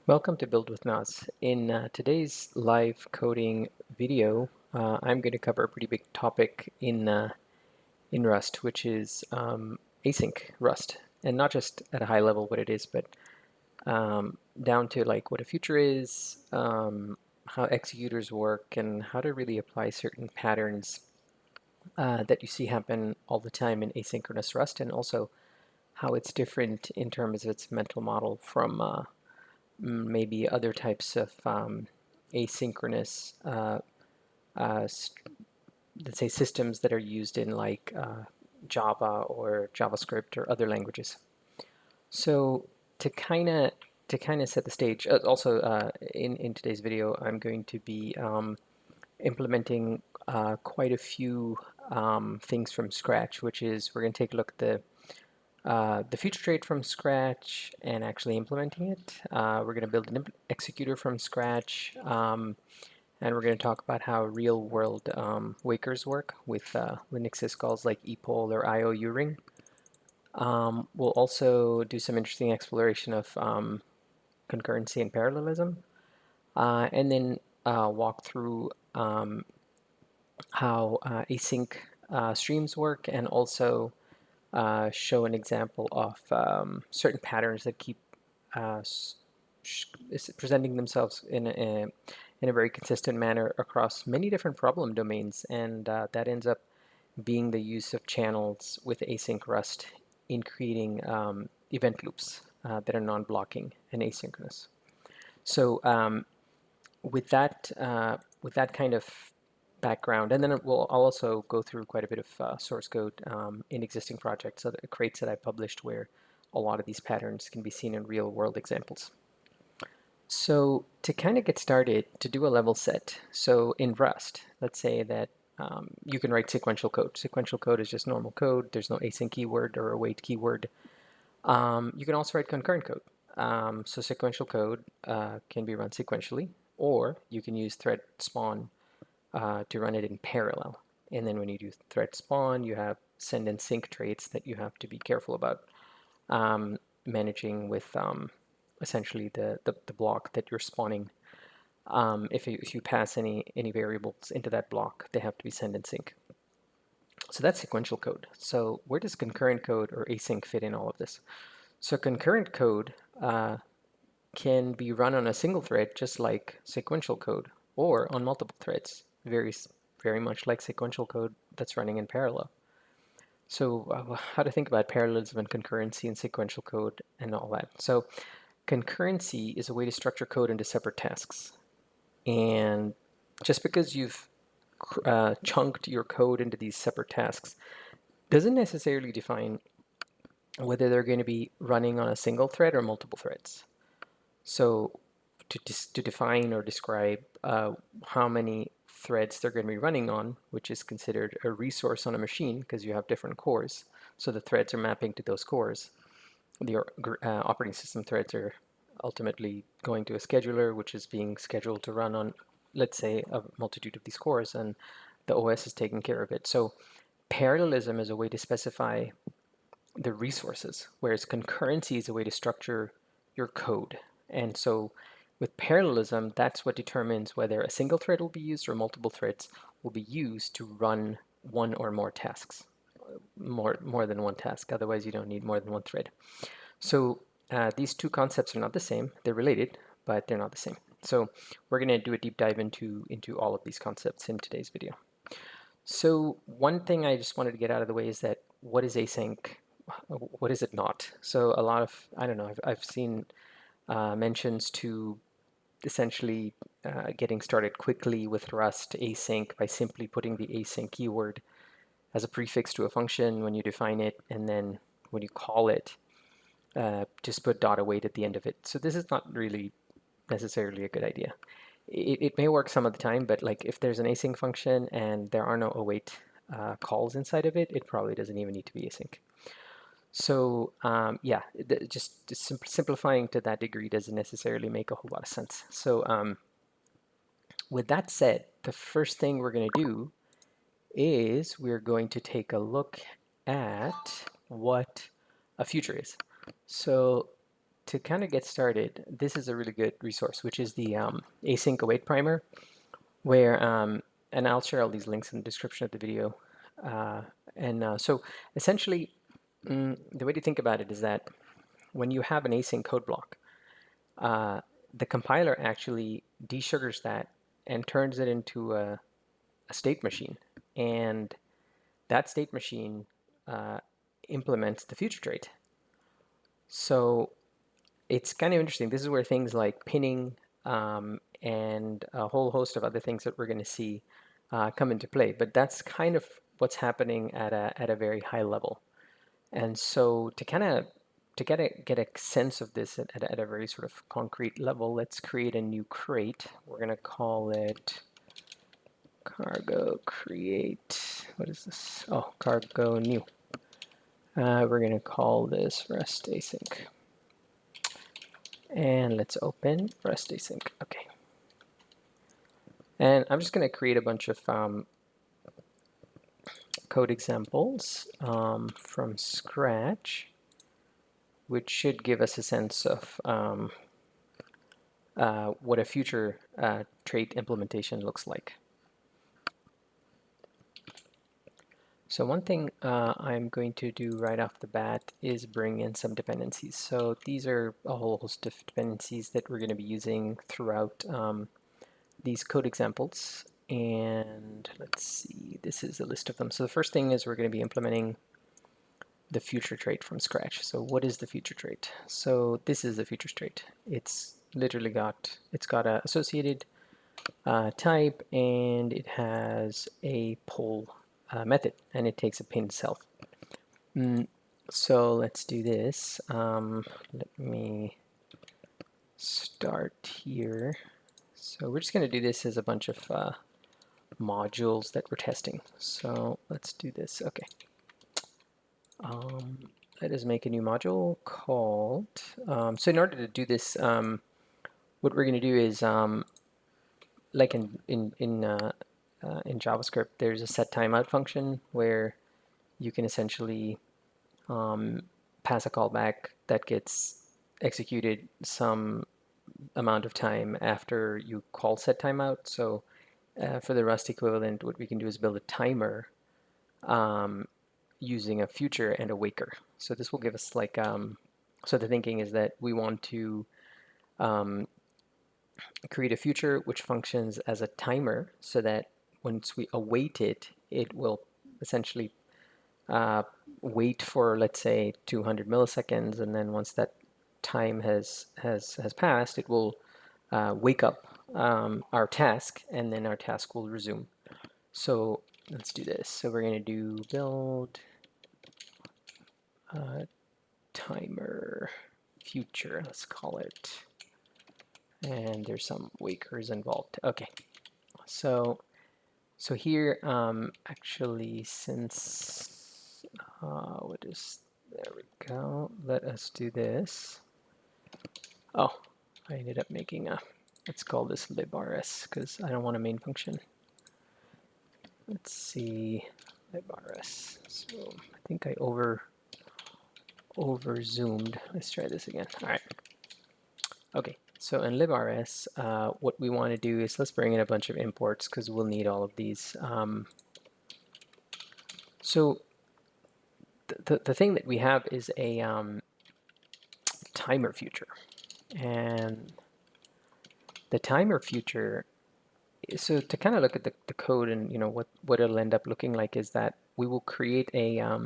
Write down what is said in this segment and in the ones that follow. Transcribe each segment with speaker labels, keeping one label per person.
Speaker 1: Welcome to Build with Nas. In today's live coding video, I'm going to cover a pretty big topic in Rust, which is async Rust, and not just at a high level what it is, but down to like what a future is, how executors work, and how to really apply certain patterns that you see happen all the time in asynchronous Rust, and also how it's different in terms of its mental model from maybe other types of asynchronous, let's say, systems that are used in like Java or JavaScript or other languages. So to kind of set the stage, also in today's video, I'm going to be implementing quite a few things from scratch, which is we're going to take a look at the future trait from scratch and actually implementing it. We're going to build an executor from scratch, and we're going to talk about how real-world wakers work with Linux syscalls like epoll or IOU ring. We'll also do some interesting exploration of concurrency and parallelism, and then walk through how async streams work, and also show an example of certain patterns that keep presenting themselves in a very consistent manner across many different problem domains, and that ends up being the use of channels with async Rust in creating event loops that are non-blocking and asynchronous. So with that kind of background, and then I'll also go through quite a bit of source code in existing projects, other crates that I published where a lot of these patterns can be seen in real world examples. So to kind of get started, to do a level set, so in Rust, let's say that you can write sequential code. Sequential code is just normal code. There's no async keyword or await keyword. You can also write concurrent code. So sequential code can be run sequentially, or you can use thread spawn to run it in parallel. And then when you do thread spawn, you have send and sync traits that you have to be careful about managing with essentially the block that you're spawning. If you pass any variables into that block, they have to be send and sync. So that's sequential code. So where does concurrent code or async fit in all of this? So concurrent code can be run on a single thread, just like sequential code, or on multiple threads, very much like sequential code that's running in parallel. So how to think about parallelism and concurrency in sequential code and all that. So concurrency is a way to structure code into separate tasks. And just because you've chunked your code into these separate tasks doesn't necessarily define whether they're going to be running on a single thread or multiple threads. So to define or describe how many threads they're going to be running on, which is considered a resource on a machine because you have different cores. So the threads are mapping to those cores. The operating system threads are ultimately going to a scheduler, which is being scheduled to run on, let's say, a multitude of these cores, and the OS is taking care of it. So parallelism is a way to specify the resources, whereas concurrency is a way to structure your code. And so with parallelism, that's what determines whether a single thread will be used or multiple threads will be used to run one or more tasks, more than one task. Otherwise, you don't need more than one thread. So these two concepts are not the same. They're related, but they're not the same. So we're going to do a deep dive into all of these concepts in today's video. So one thing I just wanted to get out of the way is that what is async? What is it not? So a lot of, I don't know, I've seen mentions to essentially getting started quickly with Rust async by simply putting the async keyword as a prefix to a function when you define it, and then when you call it, just put .await at the end of it. So this is not really necessarily a good idea. It may work some of the time, but like if there's an async function and there are no await calls inside of it, it probably doesn't even need to be async. So yeah, just simplifying to that degree doesn't necessarily make a whole lot of sense. So with that said, the first thing we're going to do is we're going to take a look at what a future is. So to kind of get started, this is a really good resource, which is the async await primer, where, and I'll share all these links in the description of the video. So essentially, the way to think about it is that when you have an async code block, the compiler actually desugars that and turns it into a state machine. And that state machine implements the future trait. So it's kind of interesting. This is where things like pinning and a whole host of other things that we're going to see come into play. But that's kind of what's happening at a very high level. And so to kind of get a sense of this at a very sort of concrete level, let's create a new crate. We're going to call it cargo create. What is this? Oh, cargo new. We're going to call this rest async. And let's open rest async. Okay. And I'm just going to create a bunch of code examples from scratch, which should give us a sense of what a future trait implementation looks like. So one thing I'm going to do right off the bat is bring in some dependencies. So these are a whole host of dependencies that we're going to be using throughout these code examples. And let's see, this is a list of them. So the first thing is we're going to be implementing the future trait from scratch. So what is the future trait? So this is the future trait. It's literally got a associated type, and it has a poll method, and it takes a pinned self. So let's do this. Let me start here. So we're just going to do this as a bunch of modules that we're testing. So let's do this. Okay. Let us make a new module called. So in order to do this, what we're going to do is like in JavaScript, there's a set timeout function where you can essentially pass a callback that gets executed some amount of time after you call set timeout. So for the Rust equivalent, what we can do is build a timer using a future and a waker. So this will give us like, so the thinking is that we want to create a future which functions as a timer so that once we await it, it will essentially wait for, let's say, 200 milliseconds, and then once that time has passed, it will wake up our task, and then our task will resume. So let's do this. So we're going to do build timer future, let's call it. And there's some wakers involved. Okay, so here, actually, since there we go. Let us do this. Oh, I ended up making let's call this librs because I don't want a main function. Let's see, librs. So I think I over zoomed. Let's try this again. All right. Okay. So in librs, what we want to do is let's bring in a bunch of imports because we'll need all of these. So the thing that we have is a timer future, and the timer future. So to kind of look at the code and what it'll end up looking like is that we will create a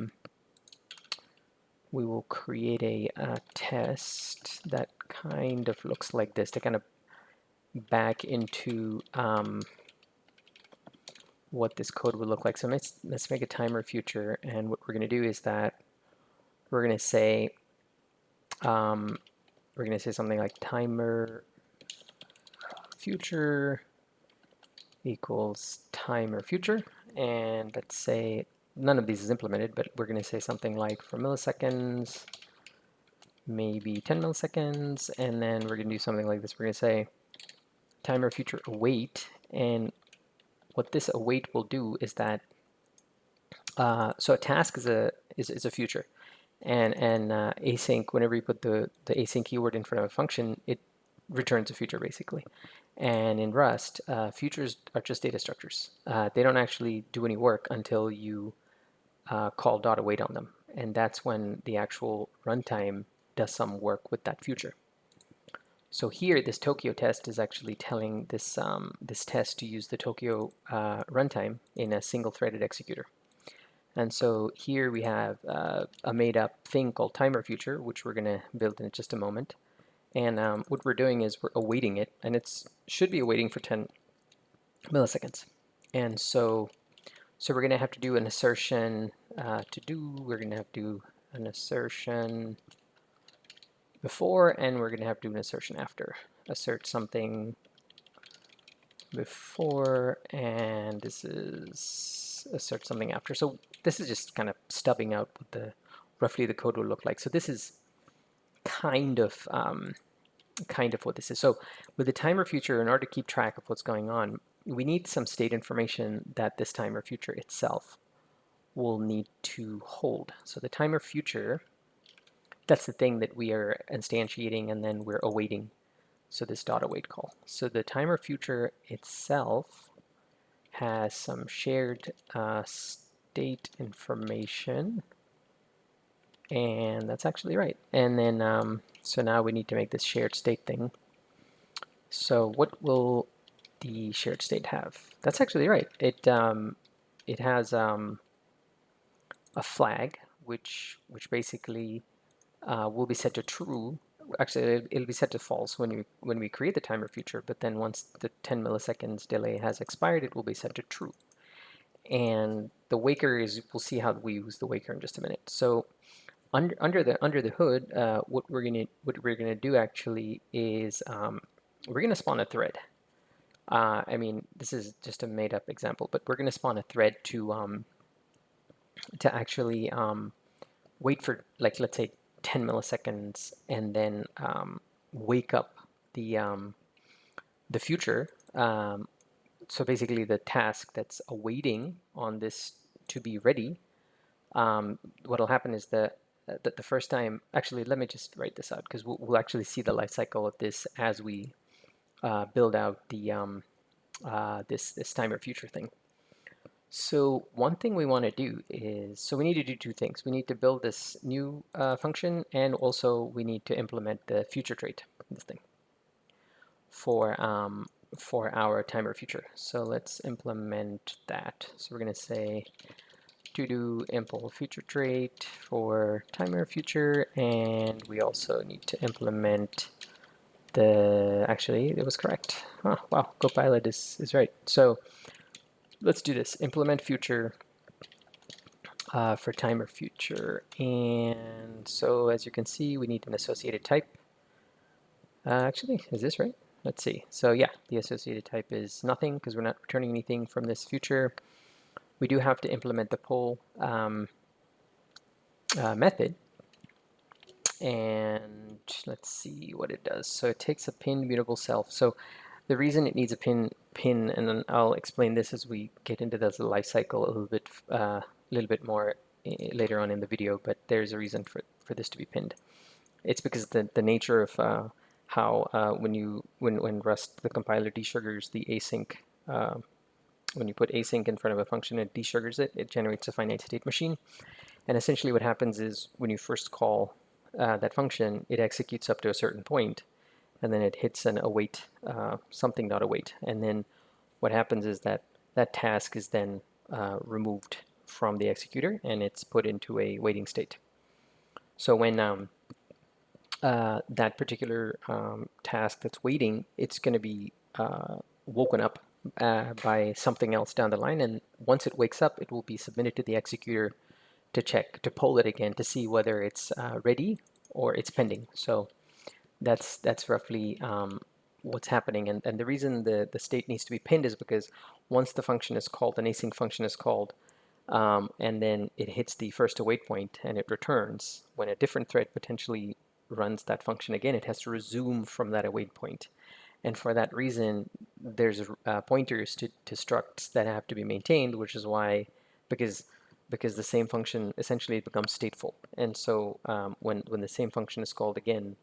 Speaker 1: test that kind of looks like this to kind of back into what this code would look like. So let's make a timer future, and what we're going to do is that we're going to say something like timer future equals timer future, and let's say none of these is implemented, but we're going to say something like for milliseconds, maybe 10 milliseconds, and then we're going to do something like this. We're going to say timer future await, and what this await will do is that so a task is a future, And async, whenever you put the async keyword in front of a function, it returns a future basically. And in Rust, futures are just data structures. They don't actually do any work until you call .await on them, and that's when the actual runtime does some work with that future. So here, this Tokyo test is actually telling this this test to use the Tokyo runtime in a single-threaded executor. And so here we have a made-up thing called timer future, which we're going to build in just a moment. And what we're doing is we're awaiting it, and it should be awaiting for 10 milliseconds. And so we're going to have to do an assertion we're going to have to do an assertion before, and we're going to have to do an assertion after. Assert something before, and this is assert something after. So this is just kind of stubbing out what roughly the code will look like. So this is kind of what this is. So with the timer future, in order to keep track of what's going on, we need some state information that this timer future itself will need to hold. So the timer future, that's the thing that we are instantiating and then we're awaiting. So this .await call. So the timer future itself has some shared state information, and that's actually right. And then so now we need to make this shared state thing. So what will the shared state have? That's actually right. It has a flag which basically will be set to true. Actually, it'll be set to false when we create the timer future, but then once the 10 milliseconds delay has expired, it will be set to true. And the waker is, we'll see how we use the waker in just a minute. So under the hood, what we're gonna do actually is we're gonna spawn a thread. I mean, this is just a made up example, but we're gonna spawn a thread to actually wait for, like, let's say 10 milliseconds and then wake up the future. So basically the task that's awaiting on this to be ready, what'll happen is that the first time, actually, let me just write this out because we'll actually see the life cycle of this as we build out the this timer future thing. So one thing we want to do is, so we need to do two things. We need to build this new function, and also we need to implement the future trait, this thing, for our timer future. So let's implement that. So we're going to say to do impl future trait for timer future, and we also need to implement actually, it was correct. Oh, wow, Copilot is right. So let's do this. Implement future for timer future. And so as you can see, we need an associated type. Actually, is this right? Let's see. So yeah, the associated type is nothing because we're not returning anything from this future. We do have to implement the poll method. And let's see what it does. So it takes a pinned mutable self. So the reason it needs a pin, and then I'll explain this as we get into the life cycle a little bit more later on in the video, but there's a reason for this to be pinned. It's because the nature of how when Rust, the compiler, desugars the async, when you put async in front of a function, it desugars it, it generates a finite state machine. And essentially what happens is when you first call that function, it executes up to a certain point, and then it hits an await, something not await. And then what happens is that that task is then removed from the executor, and it's put into a waiting state. So when that particular task that's waiting, it's going to be woken up by something else down the line, and once it wakes up, it will be submitted to the executor to check, to poll it again to see whether it's ready or it's pending. So that's roughly what's happening. And the reason the state needs to be pinned is because once the function is called, an async function is called, and then it hits the first await point and it returns, when a different thread potentially runs that function again, it has to resume from that await point. And for that reason, there's pointers to structs that have to be maintained, which is why, because because the same function essentially becomes stateful. And so when the same function is called again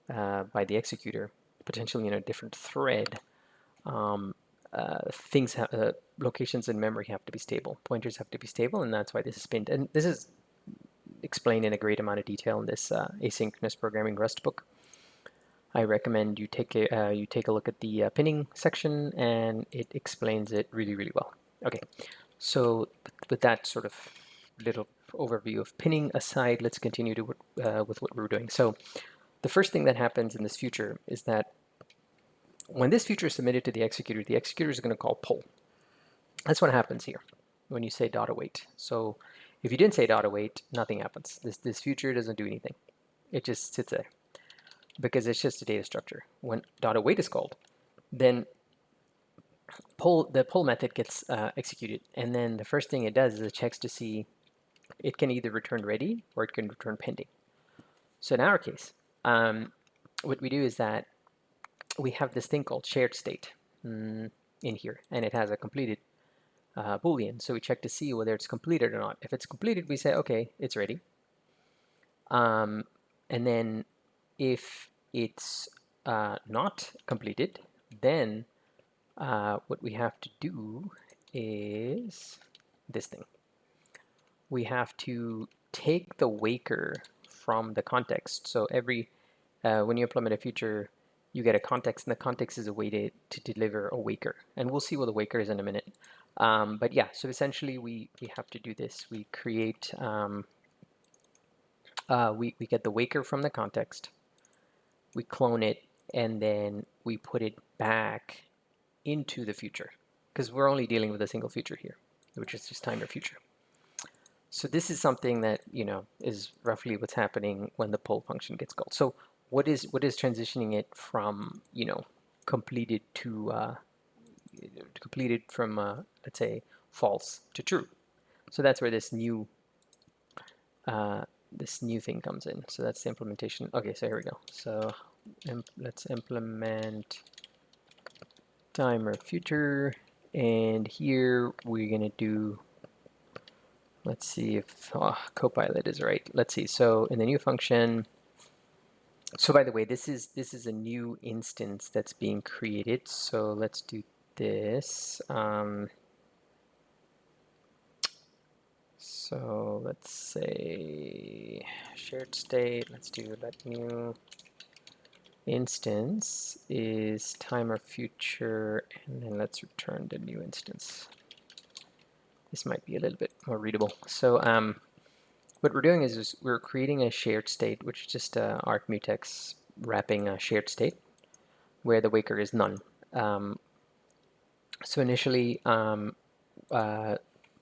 Speaker 1: by the executor, potentially in a different thread, locations in memory have to be stable, pointers have to be stable, and that's why this is pinned. And this is explained in a great amount of detail in this asynchronous programming Rust book. I recommend you take a look at the pinning section, and it explains it really well. Okay, so with that sort of little overview of pinning aside, let's continue to with what we're doing. So the first thing that happens in this future is that when this future is submitted to the executor is going to call poll. That's what happens here when you say .await. So if you didn't say .await, nothing happens. This future doesn't do anything. It just sits there because it's just a data structure. When .await is called, then the poll method gets executed, and then the first thing it does is it checks to see it can either return ready or it can return pending. So in our case, what we do is that we have this thing called shared state in here, and it has a completed Boolean. So we check to see whether it's completed or not. If it's completed, we say, okay, it's ready. And then if it's not completed, then what we have to do is this thing. We have to take the waker from the context. So every when you implement a feature, you get a context, and the context is a way to deliver a waker. And we'll see what the waker is in a minute. But yeah, so essentially we have to do this. We create, we get the waker from the context, we clone it, and then we put it back into the future, because we're only dealing with a single future here, which is just timer future. So this is something that, is roughly what's happening when the poll function gets called. So what is transitioning it from, completed to completed from, let's say, false to true. So that's where this new thing comes in. So that's the implementation. Okay, so here we go. So let's implement timer future, and here we're gonna do, let's see if Copilot is right. Let's see. So in the new function, so by the way, this is a new instance that's being created. So let's do this. So let's say shared state. Let's do let new instance is timer future, and then let's return the new instance. This might be a little bit more readable. So what we're doing is we're creating a shared state, which is just arc mutex wrapping a shared state where the waker is none. So initially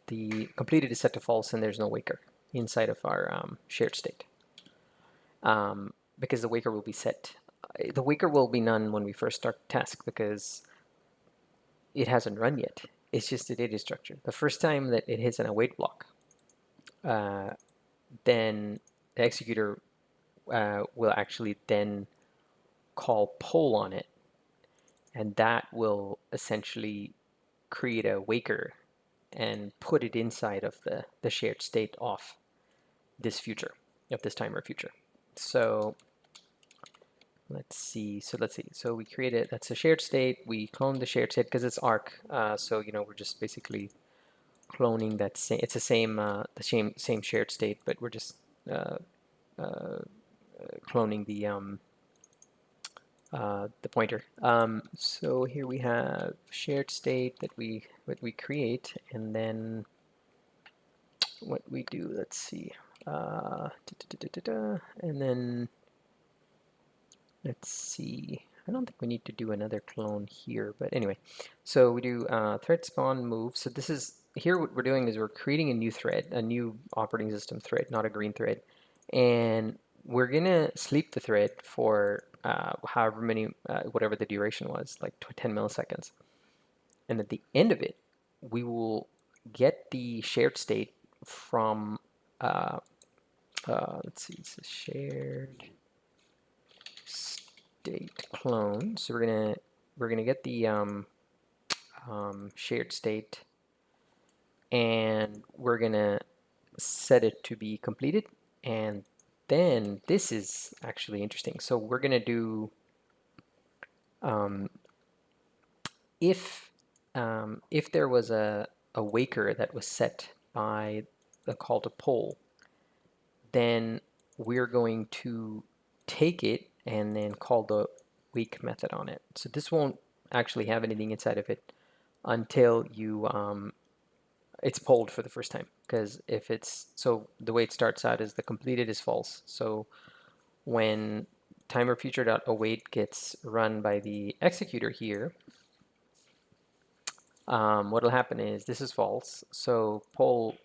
Speaker 1: the completed is set to false, and there's no waker inside of our shared state, because the waker will be set. The waker will be none when we first start the task because it hasn't run yet. It's just a data structure. The first time that it hits an await block, then the executor will actually then call poll on it, and that will essentially create a waker and put it inside of the shared state of this future, of this timer future. So let's see. So we created, that's a shared state. We clone the shared state because it's arc. So we're just basically cloning that same. It's the same shared state, but we're just cloning the pointer. So here we have shared state that we create, and then what we do. Let's see. And then let's see. I don't think we need to do another clone here, but anyway. So we do thread spawn move. So this is here. What we're doing is we're creating a new thread, a new operating system thread, not a green thread, and we're gonna sleep the thread for however many, whatever the duration was, like 10 milliseconds. And at the end of it, we will get the shared state from, let's see, it's a shared state clone. So we're gonna get the shared state, and we're gonna set it to be completed, and then this is actually interesting. So we're going to do if there was a waker that was set by the call to poll, then we're going to take it and then call the wake method on it. So this won't actually have anything inside of it until you it's polled for the first time, because if it's, so the way it starts out is the completed is false. So when timer future.await gets run by the executor here, what'll happen is this is false. So poll,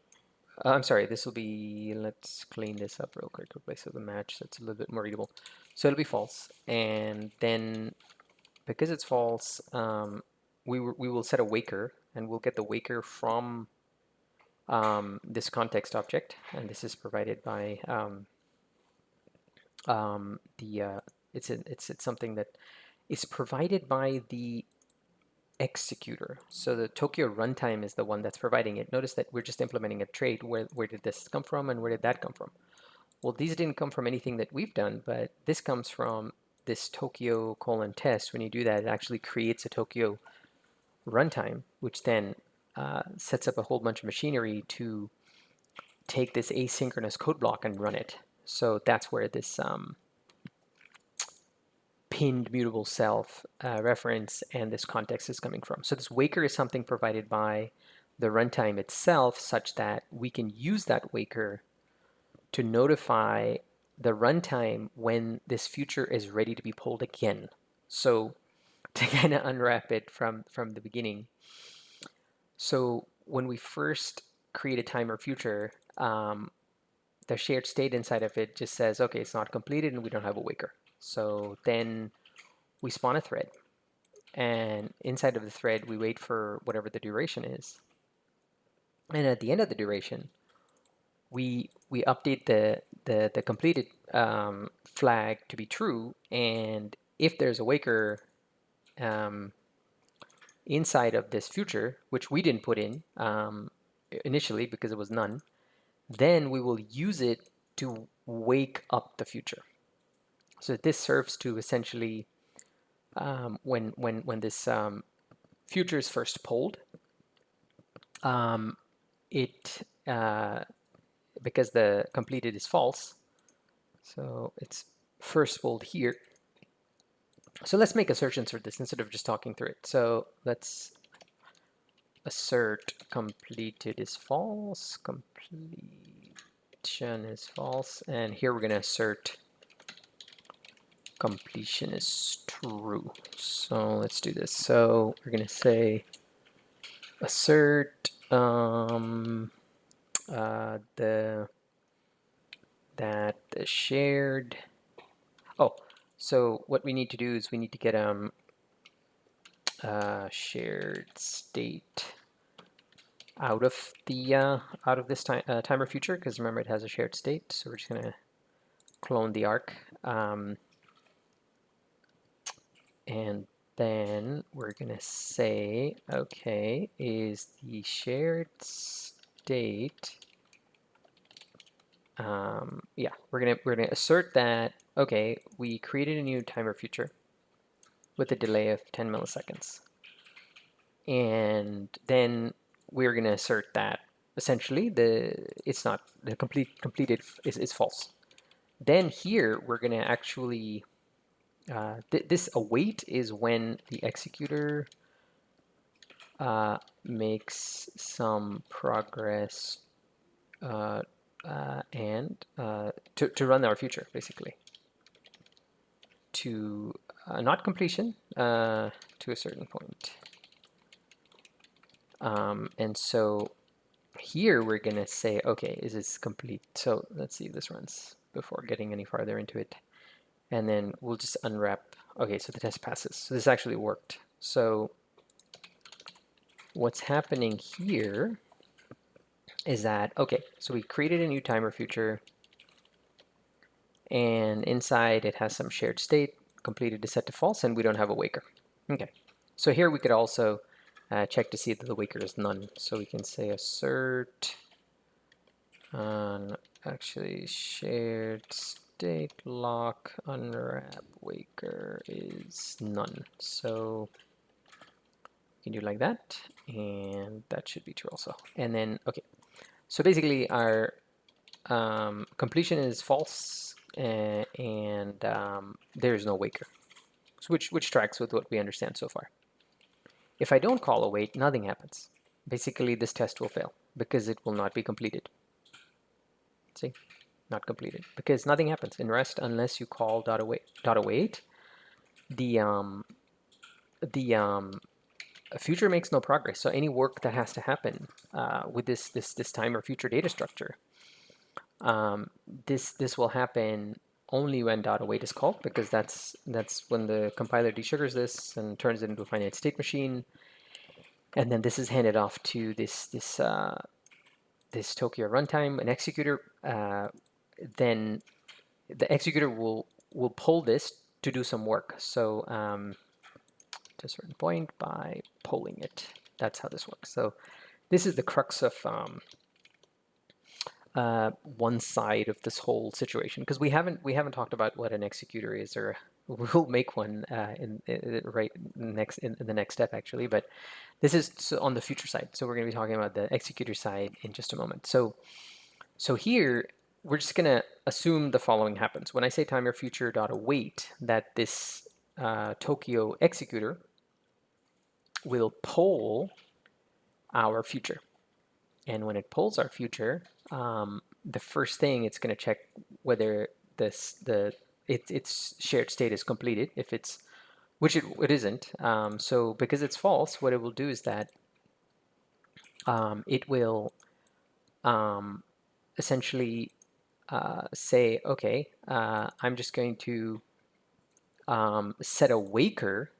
Speaker 1: I'm sorry, this will be, let's clean this up real quick, replace with a match that's a little bit more readable. So it'll be false, and then because it's false, we will set a waker, and we'll get the waker from this context object, and this is provided by it's something that is provided by the executor. So the Tokyo runtime is the one that's providing it. Notice that we're just implementing a trait. Where did this come from, and where did that come from? Well, these didn't come from anything that we've done, but this comes from this Tokyo :test. When you do that, it actually creates a Tokyo runtime, which then sets up a whole bunch of machinery to take this asynchronous code block and run it. So that's where this pinned mutable self reference and this context is coming from. So this waker is something provided by the runtime itself, such that we can use that waker to notify the runtime when this future is ready to be pulled again. So to kind of unwrap it from the beginning. So when we first create a timer future, the shared state inside of it just says, okay, it's not completed and we don't have a waker. So then we spawn a thread, and inside of the thread we wait for whatever the duration is, and at the end of the duration we update the completed flag to be true, and if there's a waker inside of this future, which we didn't put in initially because it was none, then we will use it to wake up the future. So this serves to essentially when this future is first polled, it because the completed is false, so it's first polled here. So let's make assertions for this instead of just talking through it. So let's assert completed is false, completion is false, and here we're going to assert completion is true. So let's do this. So we're going to say assert that the shared, so what we need to do is we need to get shared state out of this timer future, because remember it has a shared state. So we're just going to clone the arc, and then we're going to say, okay, is the shared state, yeah, we're gonna assert that, okay, we created a new timer future with a delay of 10 milliseconds, and then we're gonna assert that essentially it's not the completed is false. Then here we're gonna actually this await is when the executor makes some progress and to run our future, basically, to not completion, to a certain point. And so here we're gonna say, okay, is this complete? So let's see if this runs before getting any farther into it, and then we'll just unwrap. Okay, so the test passes. So this actually worked. So what's happening here is that, okay, so we created a new timer future, and inside it has some shared state, completed is set to false, and we don't have a waker. Okay, so here we could also check to see that the waker is none. So we can say assert Actually, shared state lock unwrap waker is none. So you can do like that, and that should be true also. And then, okay, so basically our completion is false, and there's no waker, which tracks with what we understand so far. If I don't call await, nothing happens. Basically, this test will fail because it will not be completed. See, not completed because nothing happens in rest unless you call .await. The future makes no progress. So any work that has to happen with this timer future data structure, this will happen only when .await is called, because that's when the compiler desugars this and turns it into a finite state machine, and then this is handed off to this Tokyo runtime, an executor. Then the executor will poll this to do some work. So to a certain point by polling it. That's how this works. So this is the crux of one side of this whole situation, because we haven't talked about what an executor is, or we'll make one in the next step actually. But this is on the future side. So we're going to be talking about the executor side in just a moment. So here we're just going to assume the following happens. When I say timer future dot await, that this Tokyo executor will poll our future. And when it polls our future, the first thing it's going to check whether its shared state is completed. If it's, which it isn't. So because it's false, what it will do is that it will essentially say, okay, I'm just going to set a waker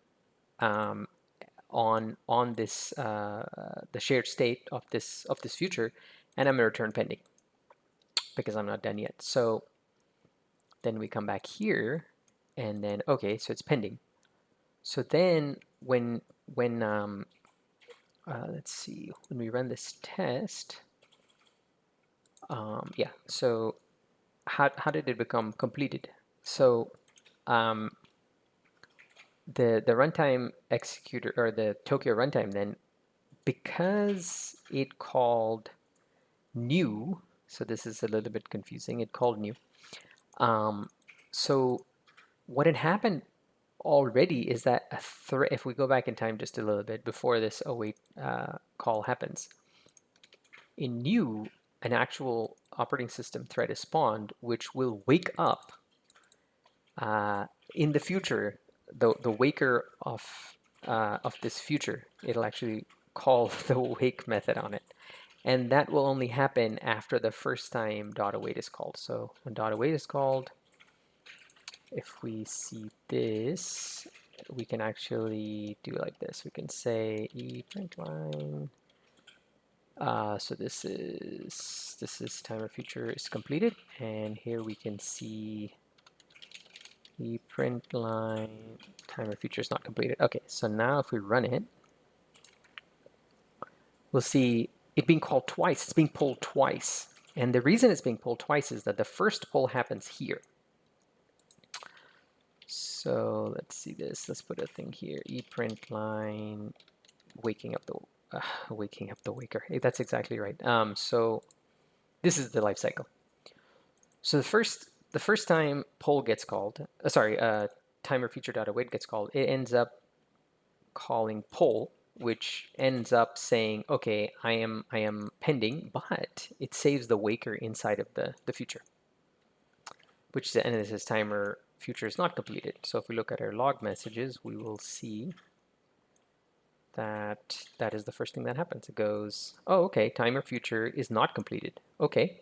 Speaker 1: on this the shared state of this future, and I'm going to return pending because I'm not done yet. So then we come back here, and then okay, so it's pending. So then when let's see, when we run this test, yeah. So how did it become completed? So the runtime executor, or the Tokyo runtime, then, because it called new, so this is a little bit confusing, it called new. So what had happened already is that if we go back in time just a little bit before this await call happens, in new, an actual operating system thread is spawned, which will wake up in the future, the waker of this future. It'll actually call the wake method on it, and that will only happen after the first time .await is called. So when .await is called, if we see this, we can actually do like this. We can say ePrintLine. So this is timer future is completed, and here we can see ePrintLine timer future is not completed. Okay, so now if we run it, we'll see it being called twice. It's being pulled twice, and the reason it's being pulled twice is that the first pull happens here. So let's see this. Let's put a thing here. ePrintLine waking up the waker. Hey, that's exactly right. So this is the life cycle. So the first time poll gets called, timer future.await gets called, it ends up calling poll, which ends up saying, okay, I am pending, but it saves the waker inside of the future, which and this is timer future is not completed. So if we look at our log messages, we will see that that is the first thing that happens. It goes, oh, okay, timer future is not completed. Okay,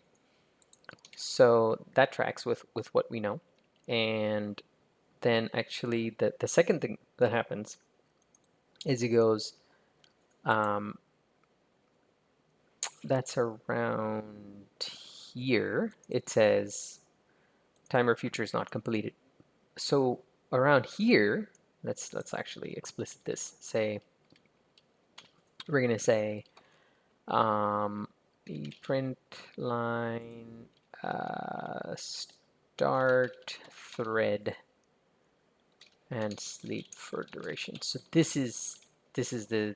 Speaker 1: so that tracks with what we know. And then actually the second thing that happens is it goes, that's around here. It says timer future is not completed. So around here, let's actually explicit this. Say we're gonna say the print line start thread and sleep for duration. So this is the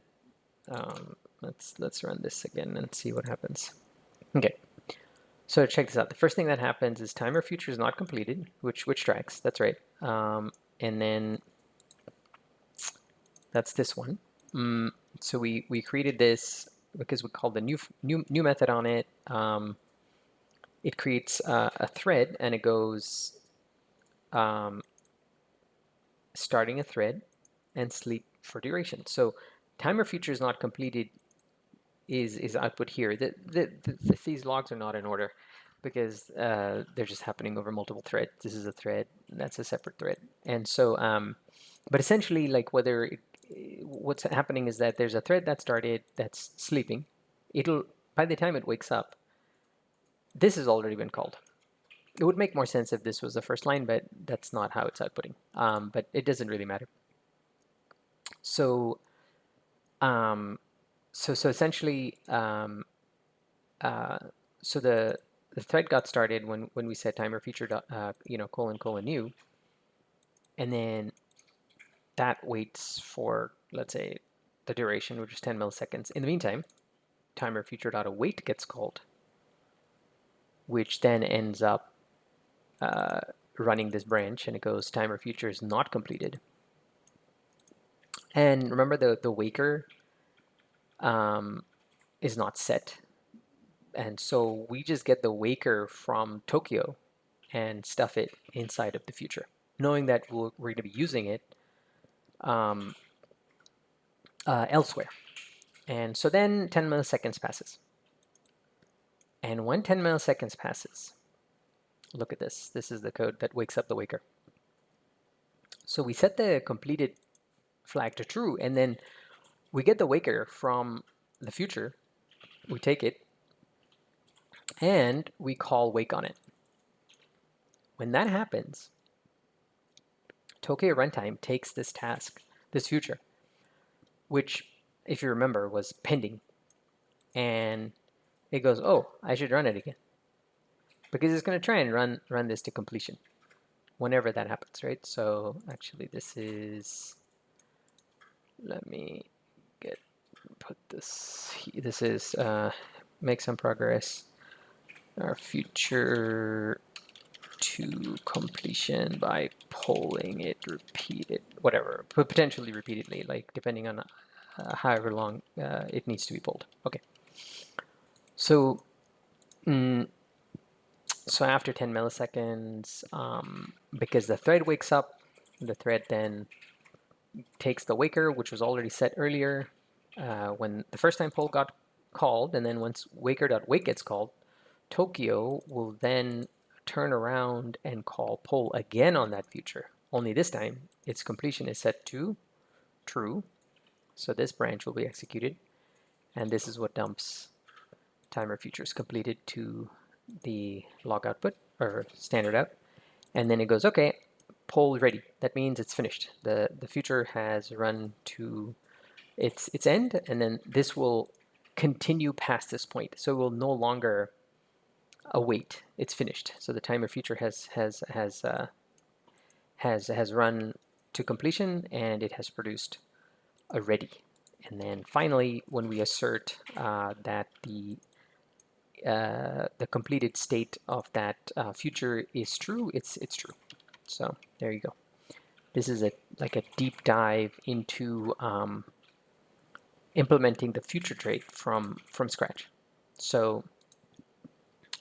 Speaker 1: let's run this again and see what happens. Okay, so check this out. The first thing that happens is timer future is not completed, which tracks. That's right. And then that's this one. So we created this because we called the new method on it. It creates a thread and it goes starting a thread and sleep for duration. So timer future is not completed is output here. These logs are not in order because they're just happening over multiple threads. This is a thread, that's a separate thread. And so, but essentially, like what's happening is that there's a thread that started that's sleeping. It'll, by the time it wakes up, this has already been called. It would make more sense if this was the first line, but that's not how it's outputting. But it doesn't really matter. So, so essentially, so the thread got started when we said timer feature colon new, and then that waits for, let's say, the duration, which is 10 milliseconds. In the meantime, timer feature.await gets called, which then ends up running this branch, and it goes timer feature is not completed. And remember the waker is not set. And so we just get the waker from Tokyo and stuff it inside of the future, knowing that we're going to be using it elsewhere. And so then 10 milliseconds passes. And when 10 milliseconds passes, look at this. This is the code that wakes up the waker. So we set the completed flag to true, and then we get the waker from the future. We take it, and we call wake on it. When that happens, Tokyo runtime takes this task, this future, which, if you remember, was pending, and it goes, oh, I should run it again, because it's going to try and run this to completion whenever that happens, right? So actually, this is, let me put this. This is make some progress. Our future to completion by polling it repeated, whatever, but potentially repeatedly, like depending on however long it needs to be polled. Okay. So, so after 10 milliseconds, because the thread wakes up, the thread then takes the waker, which was already set earlier when the first time poll got called, and then once waker.wake gets called, Tokyo will then turn around and call poll again on that future. Only this time, its completion is set to true. So this branch will be executed. And this is what dumps timer futures completed to the log output or standard out. And then it goes, okay, poll ready. That means it's finished. The future has run to its end, and then this will continue past this point. So it will no longer await. It's finished. So the timer future has run to completion, and it has produced a ready. And then finally, when we assert that the completed state of that future is true, it's true. So there you go. This is like a deep dive into implementing the future trait from scratch. So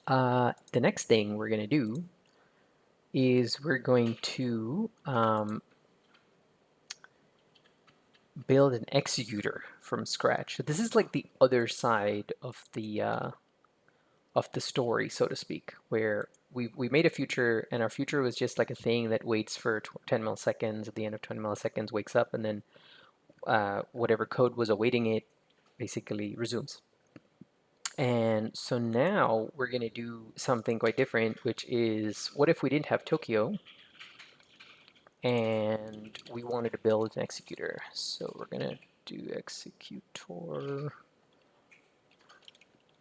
Speaker 1: the next thing we're going to do is we're going to build an executor from scratch. So this is like the other side of the story, so to speak, where we made a future, and our future was just like a thing that waits for 10 milliseconds. At the end of 20 milliseconds, wakes up, and then whatever code was awaiting it basically resumes. And so now we're going to do something quite different, which is, what if we didn't have Tokyo and we wanted to build an executor? So we're going to do executor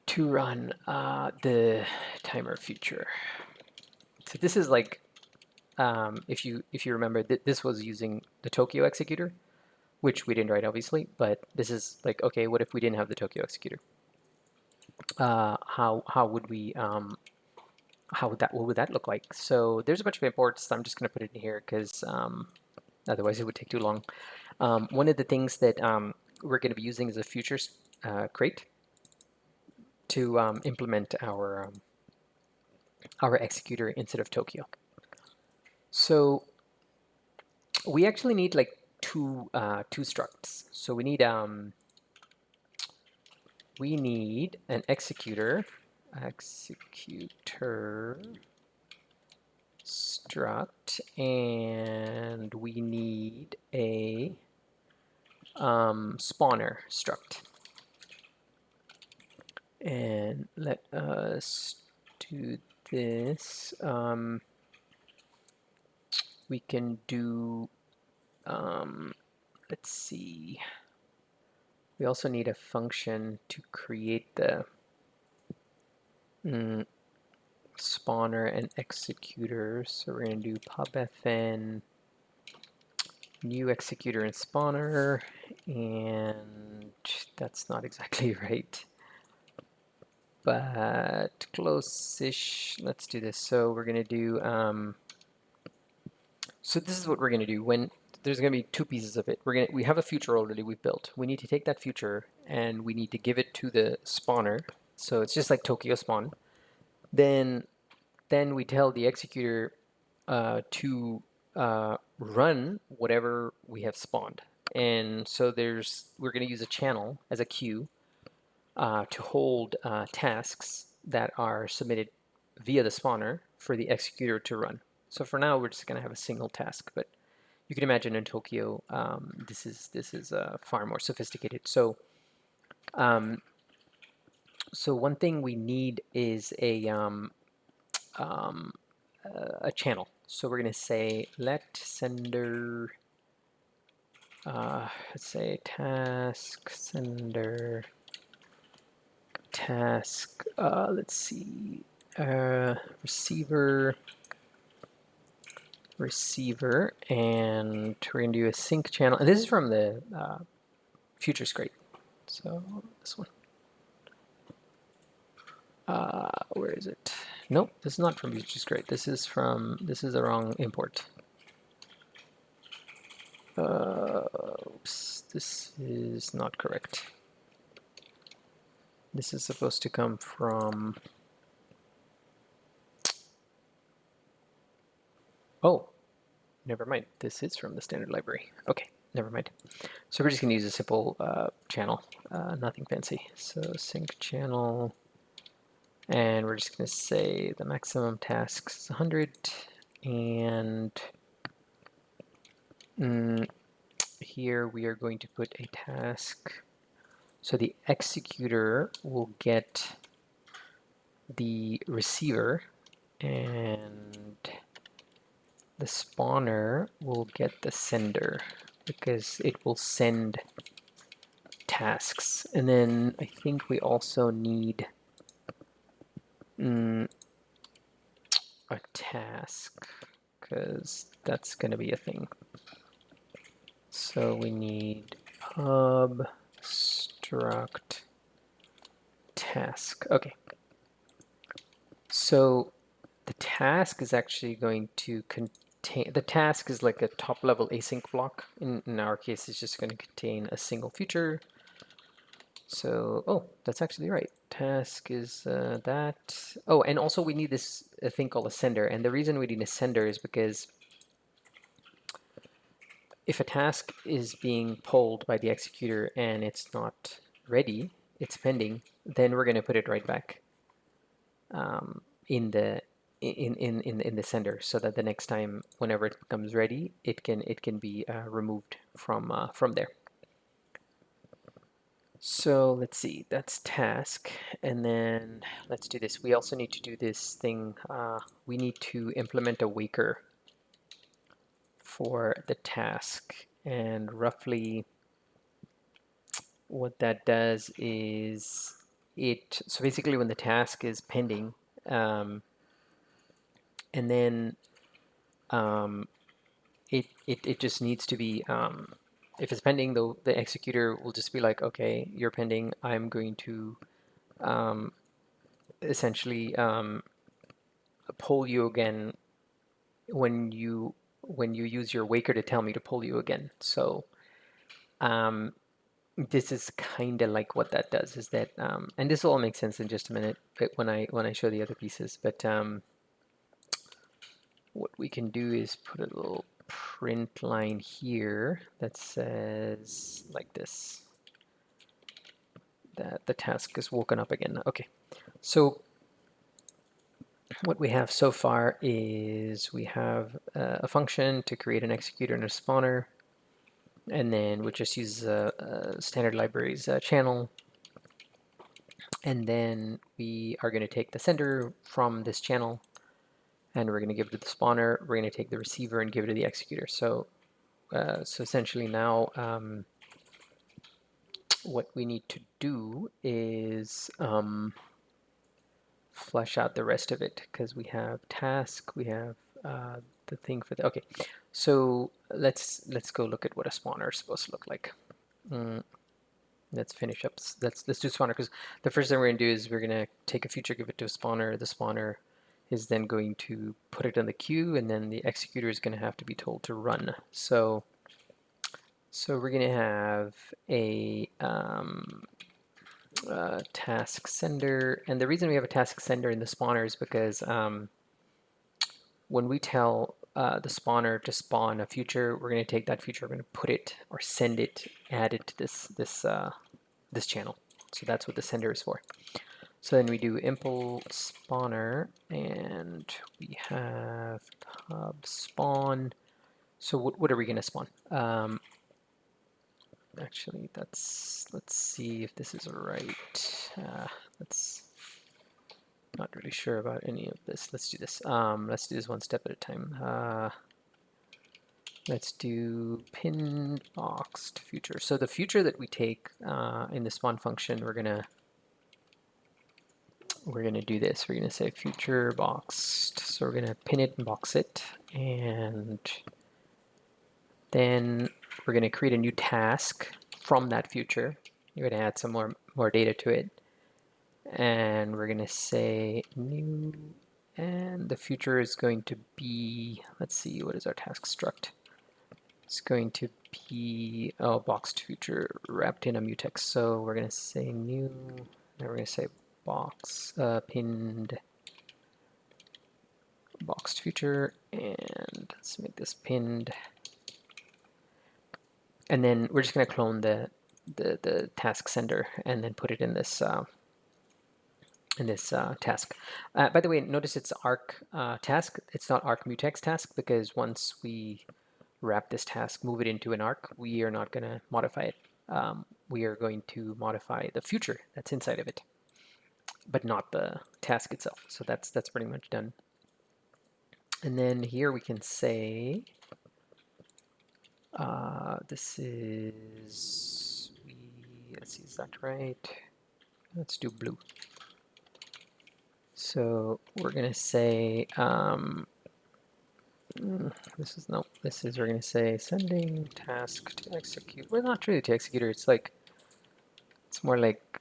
Speaker 1: to run the timer future. So this is like, if you remember, this was using the Tokyo executor, which we didn't write obviously, but this is like, okay, what if we didn't have the Tokyo executor? How would we what would that look like? So there's a bunch of imports. I'm just going to put it in here because otherwise it would take too long. One of the things that we're going to be using is a futures crate to implement our executor instead of Tokyo. So we actually need like two structs. So we need an executor struct, and we need a spawner struct. And let us do this. We can do, let's see, we also need a function to create the spawner and executor. So we're going to do pubfn new executor and spawner, and that's not exactly right, but close-ish. Let's do this. So we're going to do, so this is what we're going to do. When there's going to be two pieces of it, we have a future already we've built. We need to take that future and we need to give it to the spawner. So it's just like Tokyo spawn. Then we tell the executor to run whatever we have spawned. And so we're going to use a channel as a queue to hold tasks that are submitted via the spawner for the executor to run. So for now, we're just going to have a single task, but you can imagine in Tokyo, this is far more sophisticated. So so one thing we need is a channel. So we're going to say let sender, let's say task sender task, let's see, receiver, and we're going to do a sync channel. And this is from the futures crate. So this one. Where is it? Nope, this is not from futures crate. This is the wrong import. Oops, this is not correct. This is supposed to come from, oh, never mind. This is from the standard library. Okay, never mind. So we're just going to use a simple channel, nothing fancy. So sync channel, and we're just going to say the maximum tasks is 100, and here we are going to put a task. So the executor will get the receiver, and the spawner will get the sender, because it will send tasks. And then I think we also need a task, because that's going to be a thing. So we need pub struct task. Okay. So the task is actually going to contain, the task is like a top level async block. In our case, it's just going to contain a single feature. So, oh, that's actually right. Task is that. Oh, and also we need this thing called a sender. And the reason we need a sender is because if a task is being polled by the executor and it's not ready, it's pending, then we're going to put it right back in the sender, so that the next time, whenever it becomes ready, it can be removed from there. So let's see, that's task, and then let's do this. We also need to do this thing. We need to implement a waker for the task, and roughly what that does is so basically when the task is pending, and then it just needs to be, if it's pending, the executor will just be like, okay, you're pending. I'm going to essentially poll you again when you use your waker to tell me to poll you again. So this is kind of like what that does, is that, and this will all make sense in just a minute, but when I show the other pieces. But what we can do is put a little print line here that says like this, that the task is woken up again. Okay, so what we have so far is we have a function to create an executor and a spawner, and then we just use standard libraries channel, and then we are going to take the sender from this channel and we're going to give it to the spawner. We're going to take the receiver and give it to the executor. So so essentially now what we need to do is flesh out the rest of it, because we have task, we have the thing for the, okay, so let's go look at what a spawner is supposed to look like. Let's finish up, let's do spawner, because the first thing we're going to do is we're going to take a future, give it to a spawner. The spawner is then going to put it in the queue, and then the executor is going to have to be told to run. So we're going to have a task sender, and the reason we have a task sender in the spawner is because when we tell the spawner to spawn a future, we're going to take that future, we're going to put it or send it, add it to this channel. So that's what the sender is for. So then we do impl spawner, and we have pub spawn. So what are we going to spawn? Actually, let's see if this is right. Let's not really sure about any of this. Let's do this. Let's do this one step at a time. Let's do pin boxed future. So the future that we take in the spawn function, we're gonna do this. We're gonna say future boxed. So we're gonna pin it and box it, and then we're gonna create a new task from that future. You're gonna add some more data to it, and we're gonna say new, and the future is going to be, let's see, what is our task struct? It's going to be boxed future wrapped in a mutex. So we're gonna say new, and we're gonna say box pinned boxed future, and let's make this pinned, and then we're just gonna clone the task sender and then put it in this task. By the way, notice it's arc task. It's not arc mutex task, because once we wrap this task, move it into an arc, we are not going to modify it. We are going to modify the future that's inside of it, but not the task itself. So that's pretty much done. And then here we can say this is, let's see, is that right? Let's do blue. So we're going to say we're going to say sending task to execute. Well, not really to executor. It's more like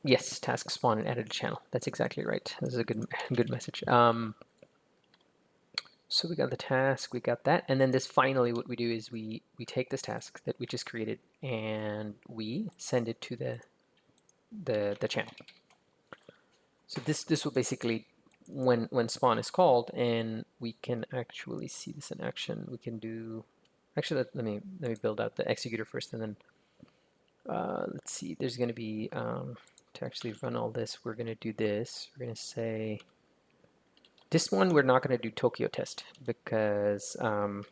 Speaker 1: yes, task spawn and added channel. That's exactly right. This is a good message. So we got the task, we got that, and then this finally what we do is we take this task that we just created and we send it to the channel. So this will basically, when spawn is called, and we can actually see this in action. We can do, actually let me build out the executor first, and then let's see. There's going to be to actually run all this, we're going to do this. We're going to say this one we're not going to do Tokyo test, because so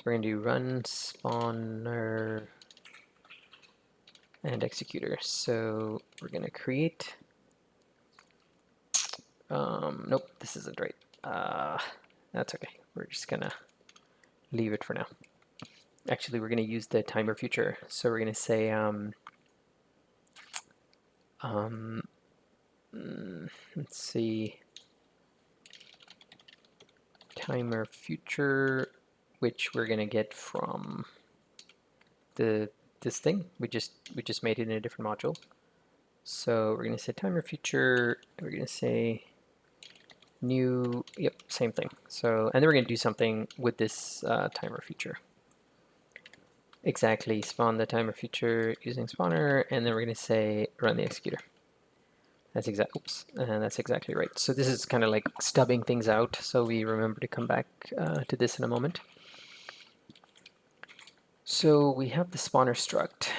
Speaker 1: we're going to do run spawner and executor. So we're going to create nope, this isn't right. That's okay. We're just gonna leave it for now. Actually, we're going to use the timer future. So we're going to say let's see, timer future, which we're going to get from this thing. We just made it in a different module. So we're going to say timer future. We're going to say new. Yep, same thing. So and then we're going to do something with this timer feature. Exactly, spawn the timer feature using spawner, and then we're going to say run the executor. That's that's exactly right. So this is kind of like stubbing things out, so we remember to come back to this in a moment. So we have the spawner struct,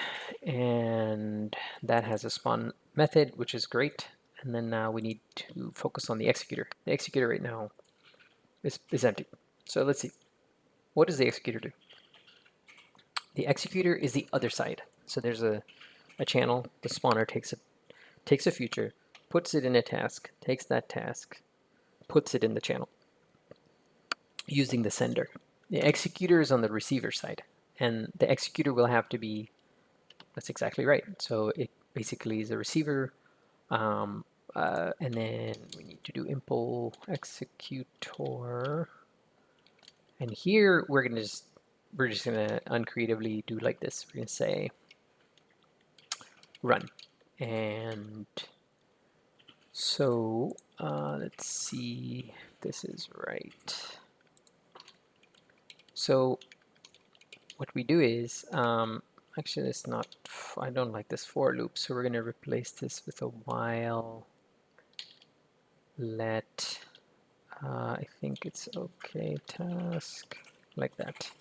Speaker 1: and that has a spawn method, which is great. And then now we need to focus on the executor. The executor right now is empty. So let's see. What does the executor do? The executor is the other side. So there's a channel. The spawner takes a future, puts it in a task, takes that task, puts it in the channel using the sender. The executor is on the receiver side, and the executor will have to be, that's exactly right. So it basically is a receiver, and then we need to do Impl executor. And here we're just gonna uncreatively do like this. We're gonna say run, and so let's see if this is right. So what we do is, actually it's not, I don't like this for loop, so we're going to replace this with a while let, I think it's okay task, like that.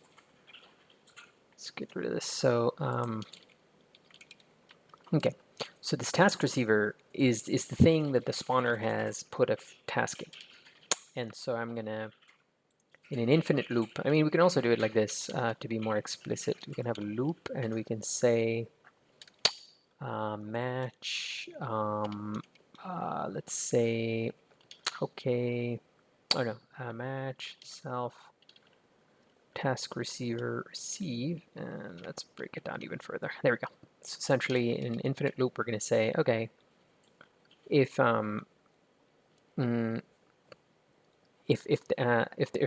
Speaker 1: Let's get rid of this. So, okay, so this task receiver is the thing that the spawner has put a task in. And so I'm going to, in an infinite loop, I mean, we can also do it like this to be more explicit. We can have a loop and we can say match, let's say, okay, oh no, match self task receiver receive, and let's break it down even further. There we go. So essentially, in an infinite loop, we're going to say, okay, if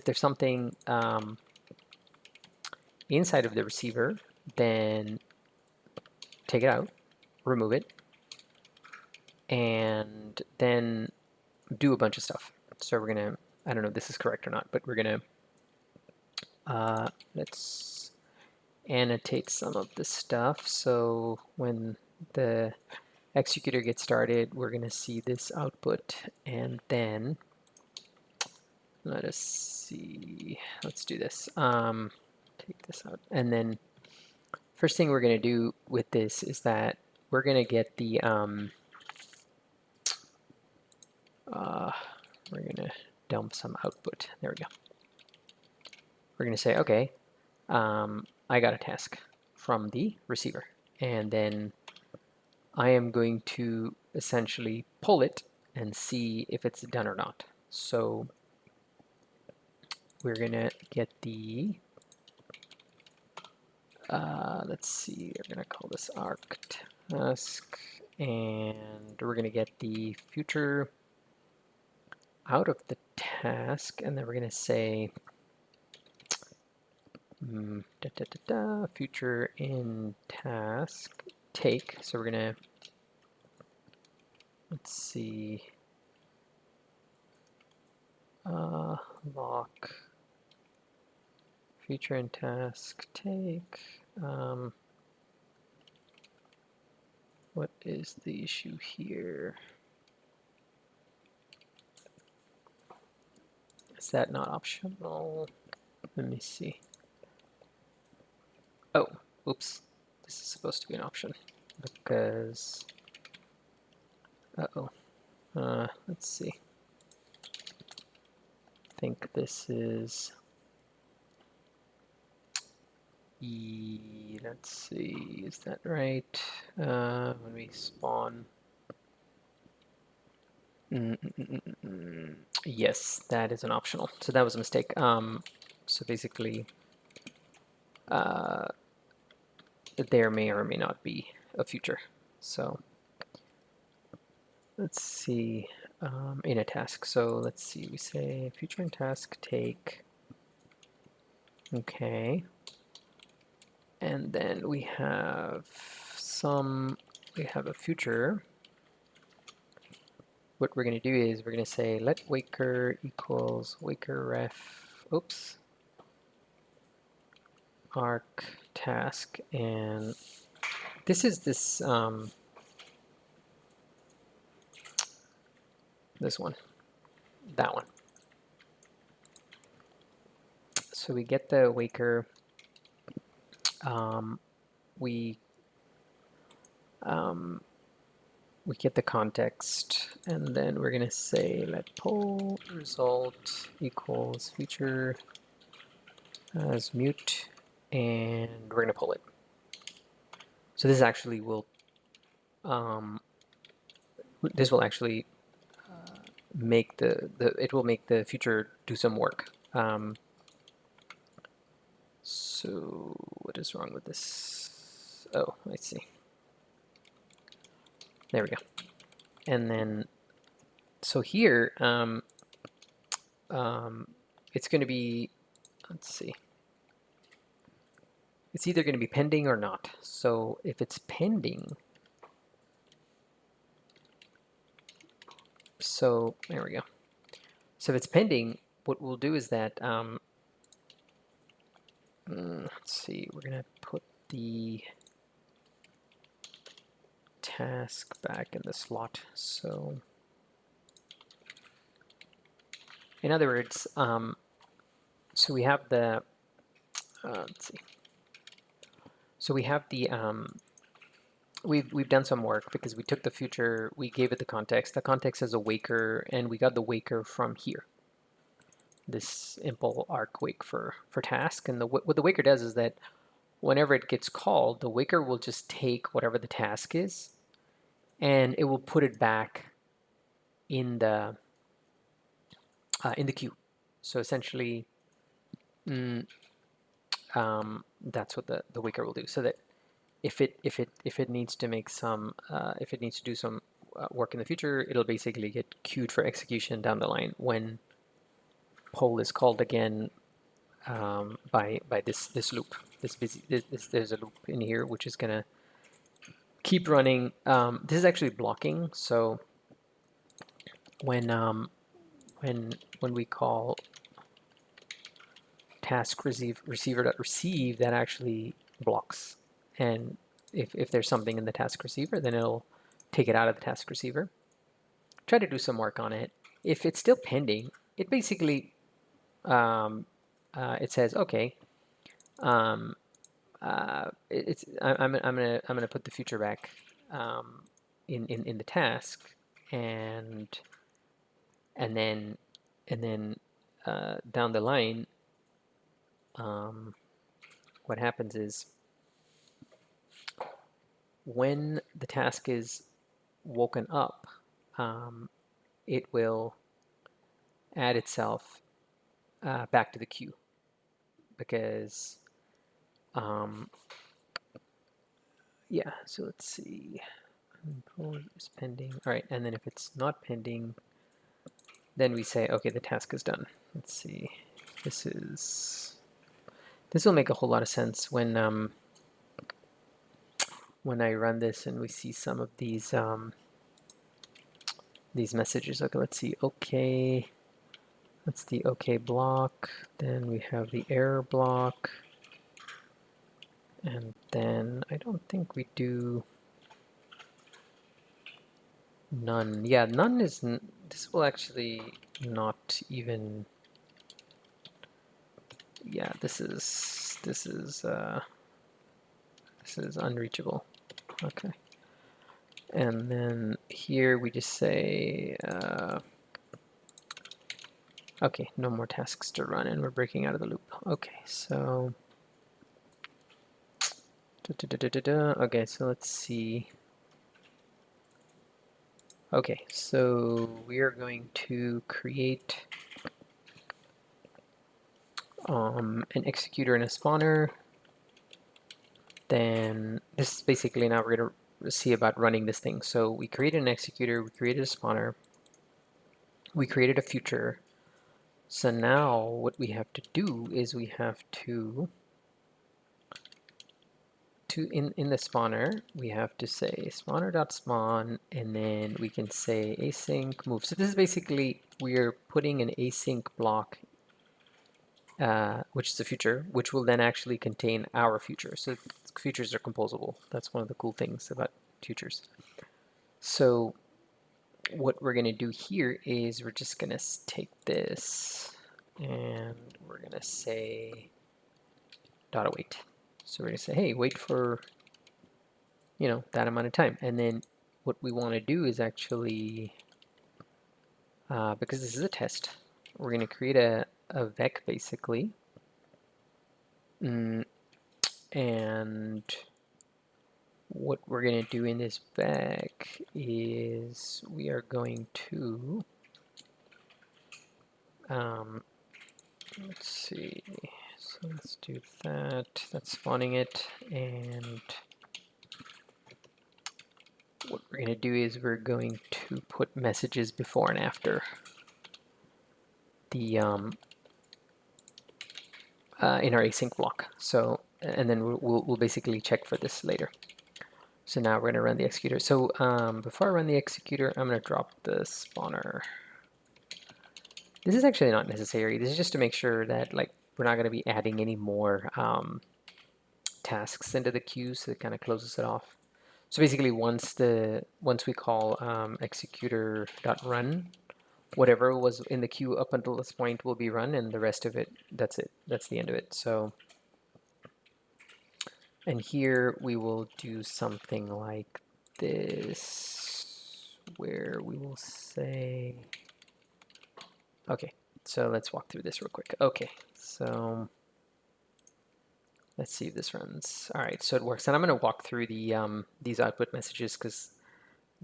Speaker 1: there's something inside of the receiver, then take it out, remove it, and then do a bunch of stuff. So we're gonna, I don't know if this is correct or not, but we're gonna let's annotate some of the stuff. So when the executor gets started, we're gonna see this output, and then let us see. Let's do this. Take this out, and then first thing we're gonna do with this is that we're gonna get the we're gonna dump some output. There we go. We're gonna say, okay, I got a task from the receiver, and then I am going to essentially pull it and see if it's done or not. So we're gonna get the let's see, we're gonna call this arc task, and we're gonna get the future out of the task, and then we're gonna say future in task take. So we're gonna, let's see, lock future in task take. What is the issue here? Is that not optional? Let me see. Oh, oops. This is supposed to be an option because, let's see. I think this is, let's see, is that right? When we spawn, yes, that is an optional. So that was a mistake. So basically, there may or may not be a future. So let's see, in a task. So let's see, we say future and task take, okay. And then we have a future. What we're going to do is we're going to say let waker equals waker ref, oops, arc task, and this is this this one, that one. So we get the waker, we get the context, and then we're gonna say let poll result equals feature as mute, and we're gonna pull it. So this actually will actually make it will make the future do some work. So what is wrong with this? Oh, I see. There we go. And then so here it's going to be, let's see, it's either going to be pending or not. So if it's pending, so there we go. So if it's pending, what we'll do is that let's see, we're going to put the task back in the slot. So in other words, so we have the let's see. So we have the we've done some work because we took the future, we gave it the context. The context is a waker, and we got the waker from here. This Impl arc wake for task, and what the waker does is that whenever it gets called, the waker will just take whatever the task is, and it will put it back in the queue. So essentially, that's what the waker will do. So that if it needs to make some if it needs to do some work in the future, it'll basically get queued for execution down the line when poll is called again by this loop. There's a loop in here which is gonna keep running. This is actually blocking. So when we call task receiver.receive, that actually blocks. And if there's something in the task receiver, then it'll take it out of the task receiver. Try to do some work on it. If it's still pending, it basically it says, okay, I'm gonna put the future back in the task, and then down the line, what happens is when the task is woken up, it will add itself back to the queue, because yeah, so let's see, is pending. All right, and then if it's not pending, then we say, okay, the task is done. Let's see, this will make a whole lot of sense when I run this and we see some of these messages. Okay, let's see, okay, that's the okay block, then we have the error block, and then I don't think we do none. Yeah, none is, this will actually not even, yeah, this is unreachable. Okay, and then here we just say okay, no more tasks to run, and we're breaking out of the loop. Okay, so okay, so let's see. Okay, so we are going to create an executor and a spawner. then this is basically now we're going to see about running this thing. So we created an executor, we created a spawner, we created a future. So now what we have to do is we have to in the spawner, we have to say spawner.spawn, and then we can say async move. So this is basically, we're putting an async block, which is the future, which will then actually contain our future. So futures are composable. That's one of the cool things about futures. So what we're going to do here is we're just going to take this and we're going to say dot await. So we're going to say, hey, wait for, you know, that amount of time. And then what we want to do is actually, because this is a test, we're going to create a vec basically. And what we're going to do in this vec is we are going to, let's see, so let's do that. That's spawning it. And what we're going to do is we're going to put messages before and after the in our async block. So, and then we'll basically check for this later. So now we're going to run the executor. So before I run the executor, I'm going to drop the spawner. This is actually not necessary. This is just to make sure that like we're not going to be adding any more tasks into the queue, so it kind of closes it off. So basically, once we call executor.run, whatever was in the queue up until this point will be run, and the rest of it, that's it. That's the end of it. So, and here we will do something like this, where we will say, okay, so let's walk through this real quick. Okay, so let's see if this runs. All right, so it works, and I'm going to walk through the these output messages because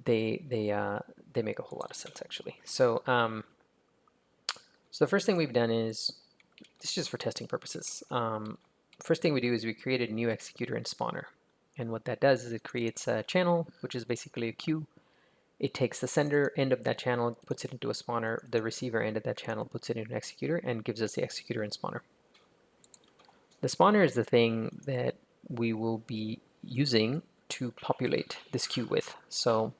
Speaker 1: they make a whole lot of sense actually. So so the first thing we've done is, this is just for testing purposes. First thing we do is we created a new executor in spawner, and what that does is it creates a channel, which is basically a queue. It takes the sender end of that channel, puts it into a spawner. The receiver end of that channel puts it into an executor and gives us the executor in spawner. The spawner is the thing that we will be using to populate this queue with. So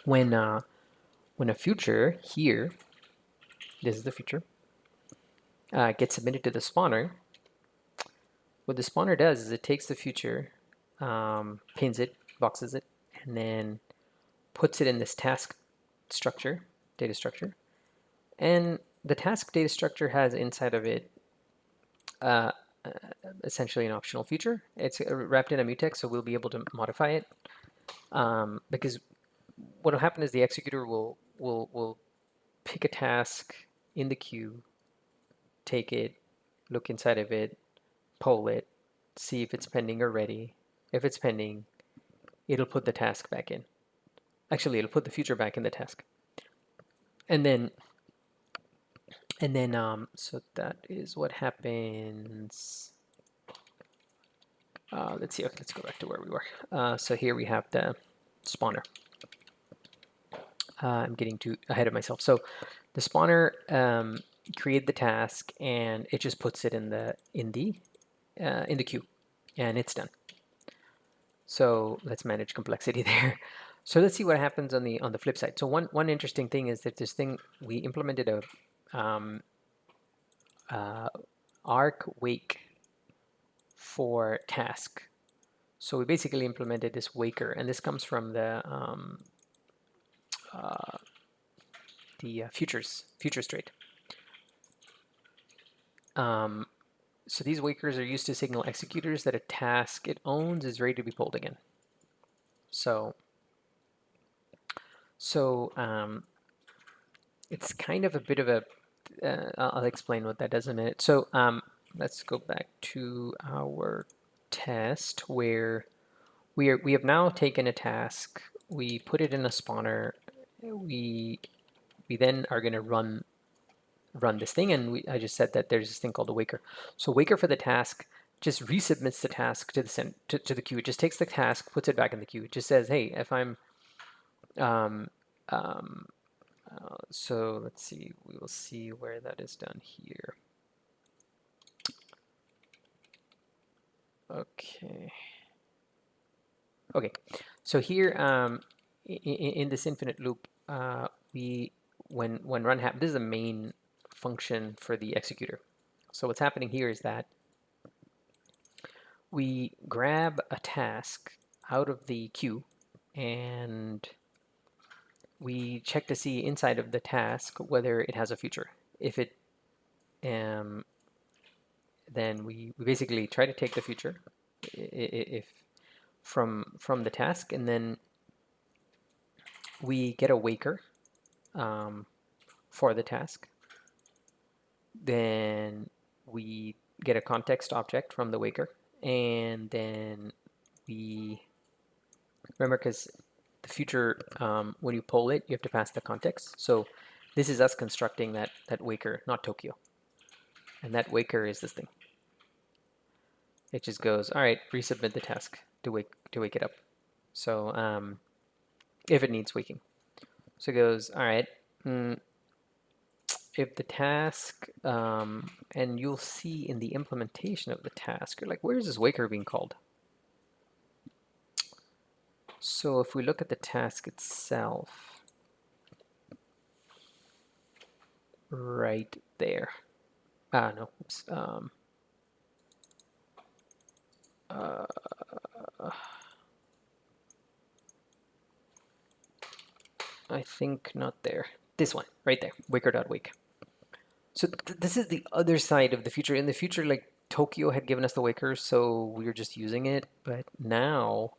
Speaker 1: when a future here, this is the future, gets submitted to the spawner, what the spawner does is it takes the future, pins it, boxes it, and then puts it in this task structure, data structure. And the task data structure has inside of it essentially an optional feature. It's wrapped in a mutex, so we'll be able to modify it. Because what will happen is the executor will pick a task in the queue, take it, look inside of it, poll it, see if it's pending or ready. If it's pending, it'll put the task back in. Actually, it'll put the future back in the task. And then so that is what happens. Let's see. Okay, let's go back to where we were. So here we have the spawner. I'm getting too ahead of myself. So the spawner create the task, and it just puts it in the queue, and it's done. So let's manage complexity there. So let's see what happens on the flip side. So one interesting thing is that this thing, we implemented a arc wake for task. So we basically implemented this waker, and this comes from the futures trait. So these wakers are used to signal executors that a task it owns is ready to be pulled again. So it's kind of a bit of a, I'll explain what that does in a minute. So let's go back to our test where we have now taken a task, we put it in a spawner, we then are going to run this thing, and I just said that there's this thing called a waker. So waker for the task just resubmits the task to the queue. It just takes the task, puts it back in the queue. It just says, hey, if I'm um, um, so let's see, we will see where that is done here. Okay. Okay, so here in this infinite loop, when run happens, this is the main function for the executor. So what's happening here is that we grab a task out of the queue and we check to see inside of the task whether it has a future. If it, then we basically try to take the future if from the task, and then we get a waker for the task. Then we get a context object from the waker, and then we remember, because the future, when you poll it, you have to pass the context. So this is us constructing that waker, not Tokyo. And that waker is this thing. It just goes, all right, resubmit the task to wake it up. So if it needs waking. So it goes, all right, if the task, and you'll see in the implementation of the task, you're like, where is this waker being called? So if we look at the task itself, right there. No, oops. I think not there. This one, right there, waker.wake. So this is the other side of the future. In the future, like Tokyo had given us the waker, so we were just using it. But now,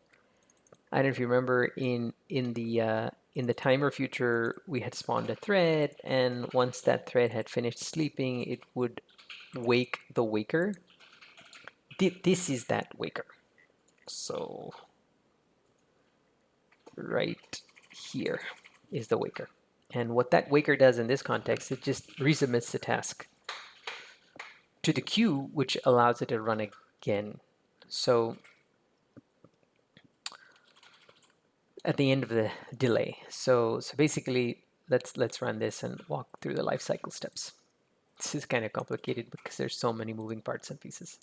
Speaker 1: I don't know if you remember, in the timer future, we had spawned a thread, and once that thread had finished sleeping, it would wake the waker. This is that waker. So right here is the waker. And what that waker does in this context, it just resubmits the task to the queue, which allows it to run again. So at the end of the delay. So basically, let's run this and walk through the lifecycle steps. This is kind of complicated because there's so many moving parts and pieces.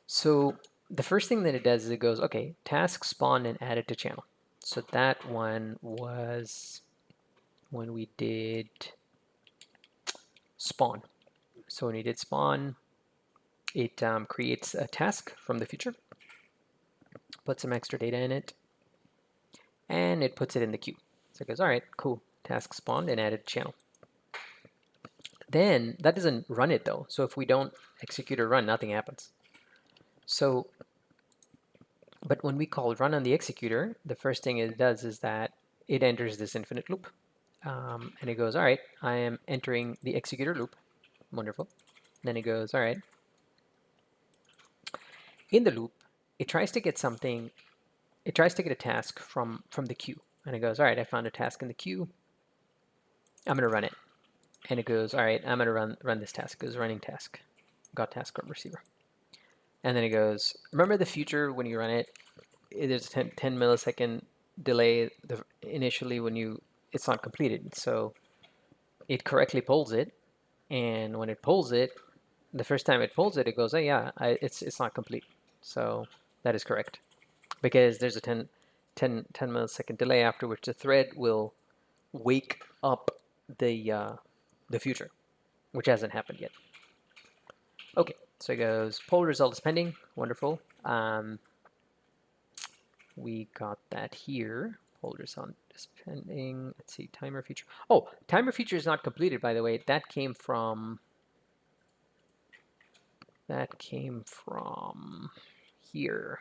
Speaker 1: So the first thing that it does is it goes, okay, task spawn and added to channel. So that one was when we did spawn. So when we did spawn, it creates a task from the future, puts some extra data in it, and it puts it in the queue. So it goes, all right, cool, task spawned and added channel. Then that doesn't run it though. So if we don't execute or run, nothing happens. So, but when we call run on the executor, the first thing it does is that it enters this infinite loop. And it goes, all right, I am entering the executor loop. Wonderful. Then it goes, all right. In the loop, it tries to get something, it tries to get a task from the queue. And it goes, all right, I found a task in the queue. I'm going to run it. And it goes, all right, I'm going to run this task. It goes running task. Got task from receiver. And then it goes, remember the future when you run it, there's a 10 millisecond delay initially when it's not completed. So it correctly polls it. And when it polls it, the first time it polls it, it goes, oh yeah, it's not complete. So that is correct. Because there's a 10 millisecond delay after which the thread will wake up the future, which hasn't happened yet. Okay, so it goes, poll result is pending. Wonderful. We got that here. Poll result is pending. Let's see, timer feature. Oh, timer feature is not completed, by the way. That came from here.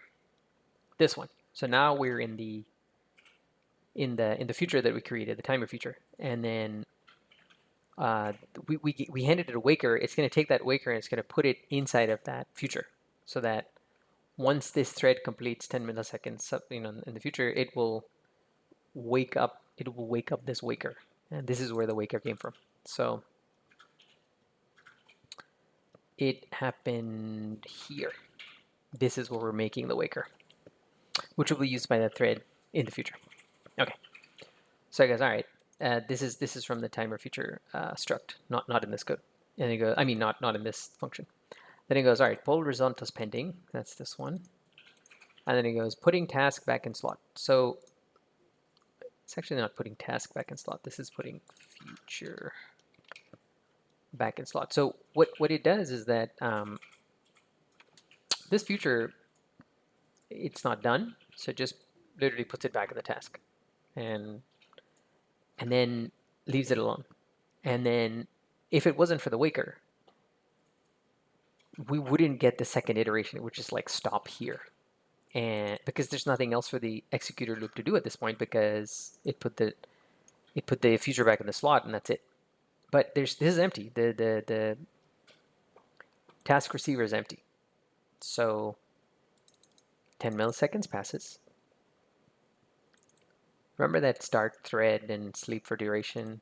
Speaker 1: This one. So now we're in the future that we created, the timer feature, and then we handed it a waker. It's going to take that waker and it's going to put it inside of that future, so that once this thread completes 10 milliseconds, in the future, it will wake up. It will wake up this waker, and this is where the waker came from. So it happened here. this is where we're making the waker, which will be used by that thread in the future. Okay, so guys, all right, this is from the timer future struct, not in this code. And he goes, I mean, not in this function. Then he goes, all right, poll result is pending. That's this one. And then he goes, putting task back in slot. So it's actually not putting task back in slot. This is putting future back in slot. So what it does is that this future, it's not done. So it just literally puts it back in the task, and then leaves it alone. And then if it wasn't for the waker, we wouldn't get the second iteration. It would just like stop here. And because there's nothing else for the executor loop to do at this point, because it put the future back in the slot, and that's it. But this is empty. The task receiver is empty. So 10 milliseconds passes. Remember that start thread and sleep for duration?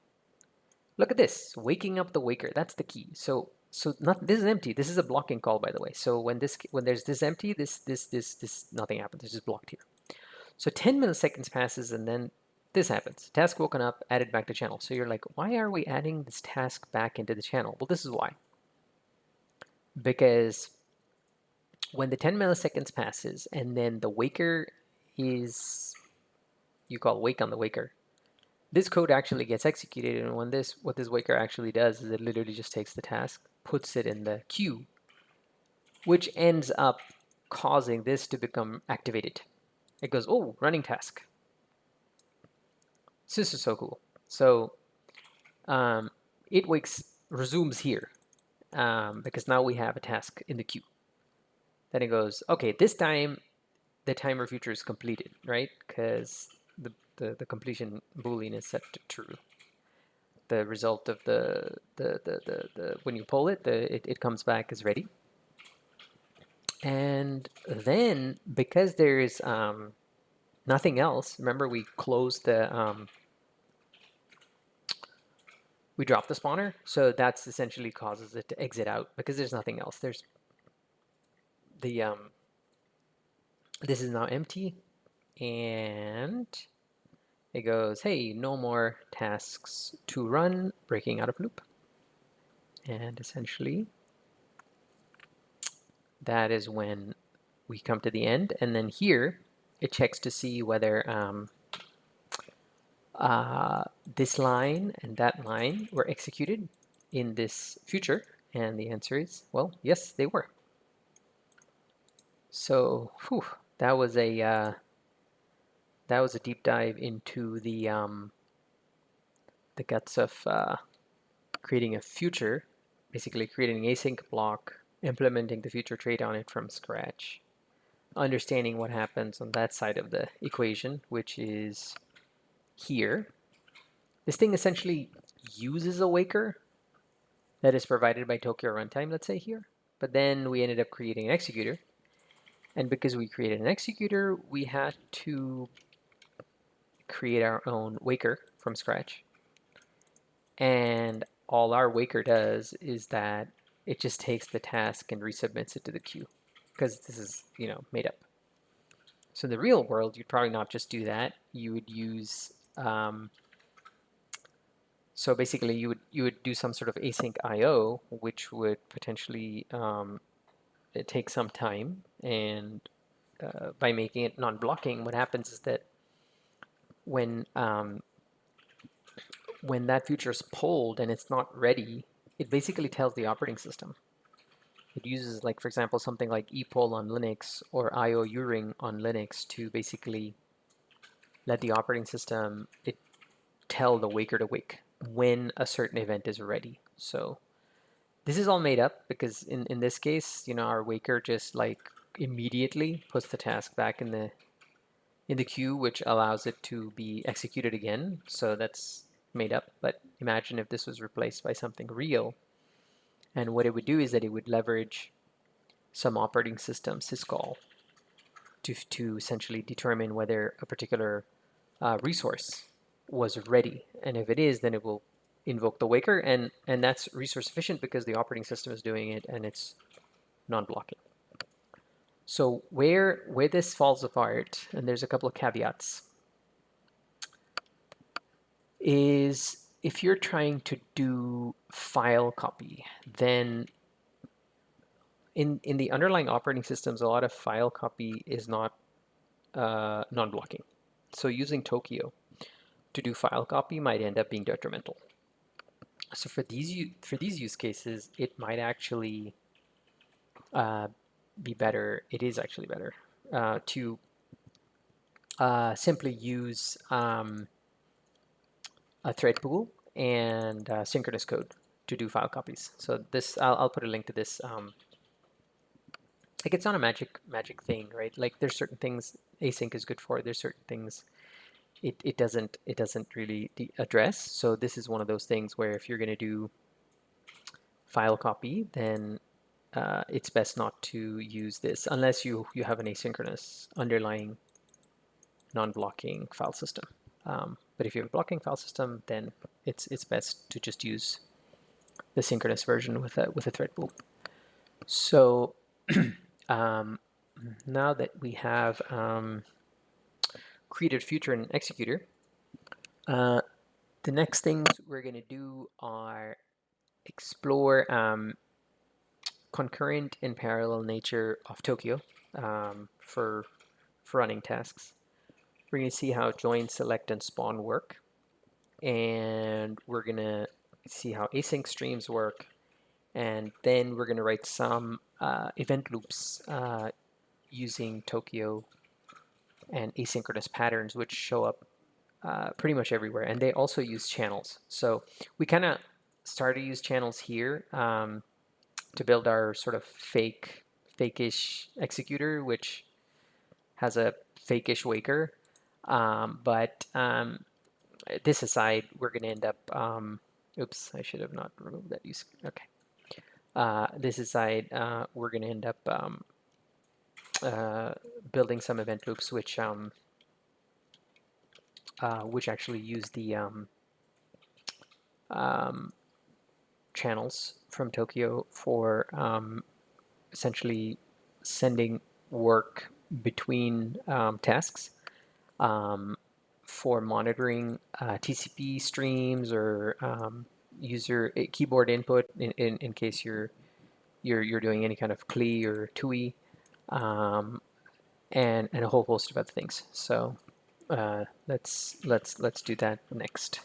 Speaker 1: Look at this, waking up the waker. That's the key. So not this is empty. This is a blocking call, by the way. So when there's this empty, this nothing happens. It's just blocked here. So 10 milliseconds passes, and then this happens. Task woken up, added back to channel. So you're like, why are we adding this task back into the channel? Well, this is why. Because when the 10 milliseconds passes, and then the waker is, you call wake on the waker, this code actually gets executed, and what this waker actually does is it literally just takes the task, puts it in the queue, which ends up causing this to become activated. It goes, oh, running task. So this is so cool. So it resumes here because now we have a task in the queue. Then it goes, okay, this time the timer future is completed, right? Because the completion boolean is set to true. The result of the when you pull it, it comes back as ready. And then because there is nothing else, remember we closed the we dropped the spawner, so that's essentially causes it to exit out because there's nothing else. There's the this is now empty, and it goes, hey, no more tasks to run, breaking out of loop. And essentially, that is when we come to the end. And then here, it checks to see whether this line and that line were executed in this future. And the answer is, well, yes, they were. So, whew, that was a deep dive into the guts of creating a future, basically creating an async block, implementing the future trait on it from scratch, understanding what happens on that side of the equation, which is here. This thing essentially uses a waker that is provided by Tokyo Runtime, let's say here, but then we ended up creating an executor. And because we created an executor, we had to create our own waker from scratch. And all our waker does is that it just takes the task and resubmits it to the queue, because this is, made up. So in the real world, you'd probably not just do that. You would use so basically you would do some sort of async IO, which would potentially take some time. And by making it non-blocking, what happens is that when that future is pulled and it's not ready, it basically tells the operating system. It uses, like, for example, something like epoll on Linux or IO uring on Linux to basically let the operating system tell the waker to wake when a certain event is ready. So this is all made up because in this case, our waker just like immediately puts the task back in the queue, which allows it to be executed again. So that's made up. But imagine if this was replaced by something real. And what it would do is that it would leverage some operating system syscall to essentially determine whether a particular resource was ready. And if it is, then it will invoke the waker, and that's resource efficient because the operating system is doing it and it's non-blocking. So where this falls apart, and there's a couple of caveats, is if you're trying to do file copy, then in the underlying operating systems, a lot of file copy is not non-blocking. So using Tokio to do file copy might end up being detrimental. So for these use cases, it might actually be better. It is actually better to simply use a thread pool and synchronous code to do file copies. So this, I'll put a link to this. Like, it's not a magic thing, right? Like, there's certain things async is good for. There's certain things it doesn't really address. So this is one of those things where if you're going to do file copy, then it's best not to use this unless you have an asynchronous underlying non-blocking file system. But if you have a blocking file system, then it's best to just use the synchronous version with a thread pool. So now that we have created future and executor, the next things we're going to do are explore concurrent and parallel nature of Tokio for running tasks. We're going to see how join, select, and spawn work. And we're going to see how async streams work. And then we're going to write some event loops using Tokio and asynchronous patterns, which show up pretty much everywhere. And they also use channels. So we kind of started to use channels here to build our sort of fake-ish executor, which has a fake-ish waker. But this aside, we're going to end up, oops, I should have not removed that use. Okay. This aside, we're going to end up building some event loops which actually use the channels from Tokio for essentially sending work between tasks for monitoring TCP streams or user keyboard input in case you're doing any kind of CLI or TUI, and a whole host of other things. So let's do that next.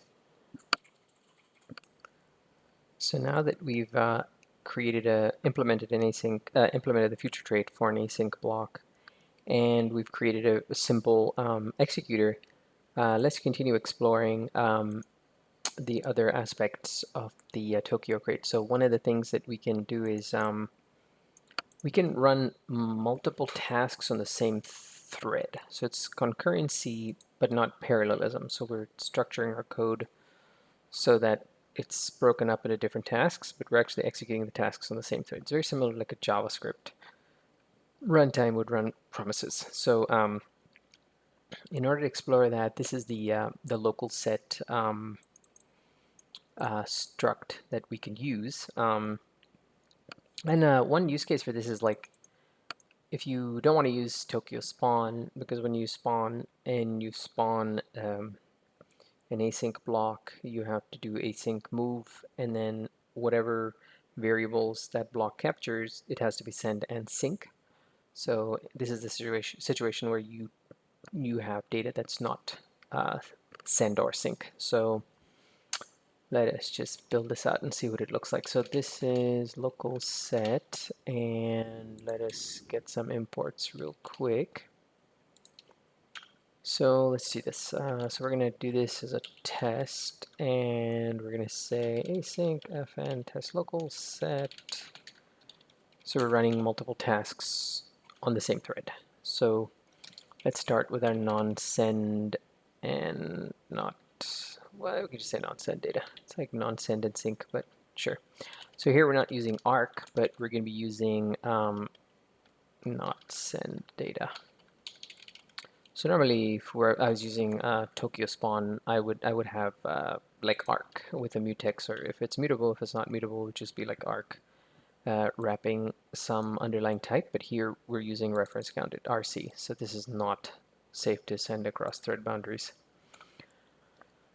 Speaker 1: So now that we've implemented an async, implemented the future trait for an async block, and we've created a simple executor, let's continue exploring the other aspects of the Tokio crate. So one of the things that we can do is we can run multiple tasks on the same thread. So it's concurrency, but not parallelism. So we're structuring our code so that it's broken up into different tasks, but we're actually executing the tasks on the same thread. It's very similar to like a JavaScript runtime would run promises. So in order to explore that, this is the LocalSet struct that we can use. And one use case for this is like if you don't want to use Tokio spawn, because when you spawn and you spawn an async block, you have to do async move, and then whatever variables that block captures, it has to be send and sync. So this is the situation where you have data that's not send or sync. So let us just build this out and see what it looks like. So this is LocalSet, and let us get some imports real quick. So let's see this. So we're going to do this as a test, and we're going to say async fn test LocalSet. So we're running multiple tasks on the same thread. So let's start with our non-send and not, well, we can just say non-send data. It's like non-send and sync, but sure. So here we're not using arc, but we're going to be using not send data. So normally, if I was using Tokio spawn, I would have like arc with a mutex, or if it's mutable, if it's not mutable, it would just be like arc wrapping some underlying type, but here we're using reference counted RC, so this is not safe to send across thread boundaries.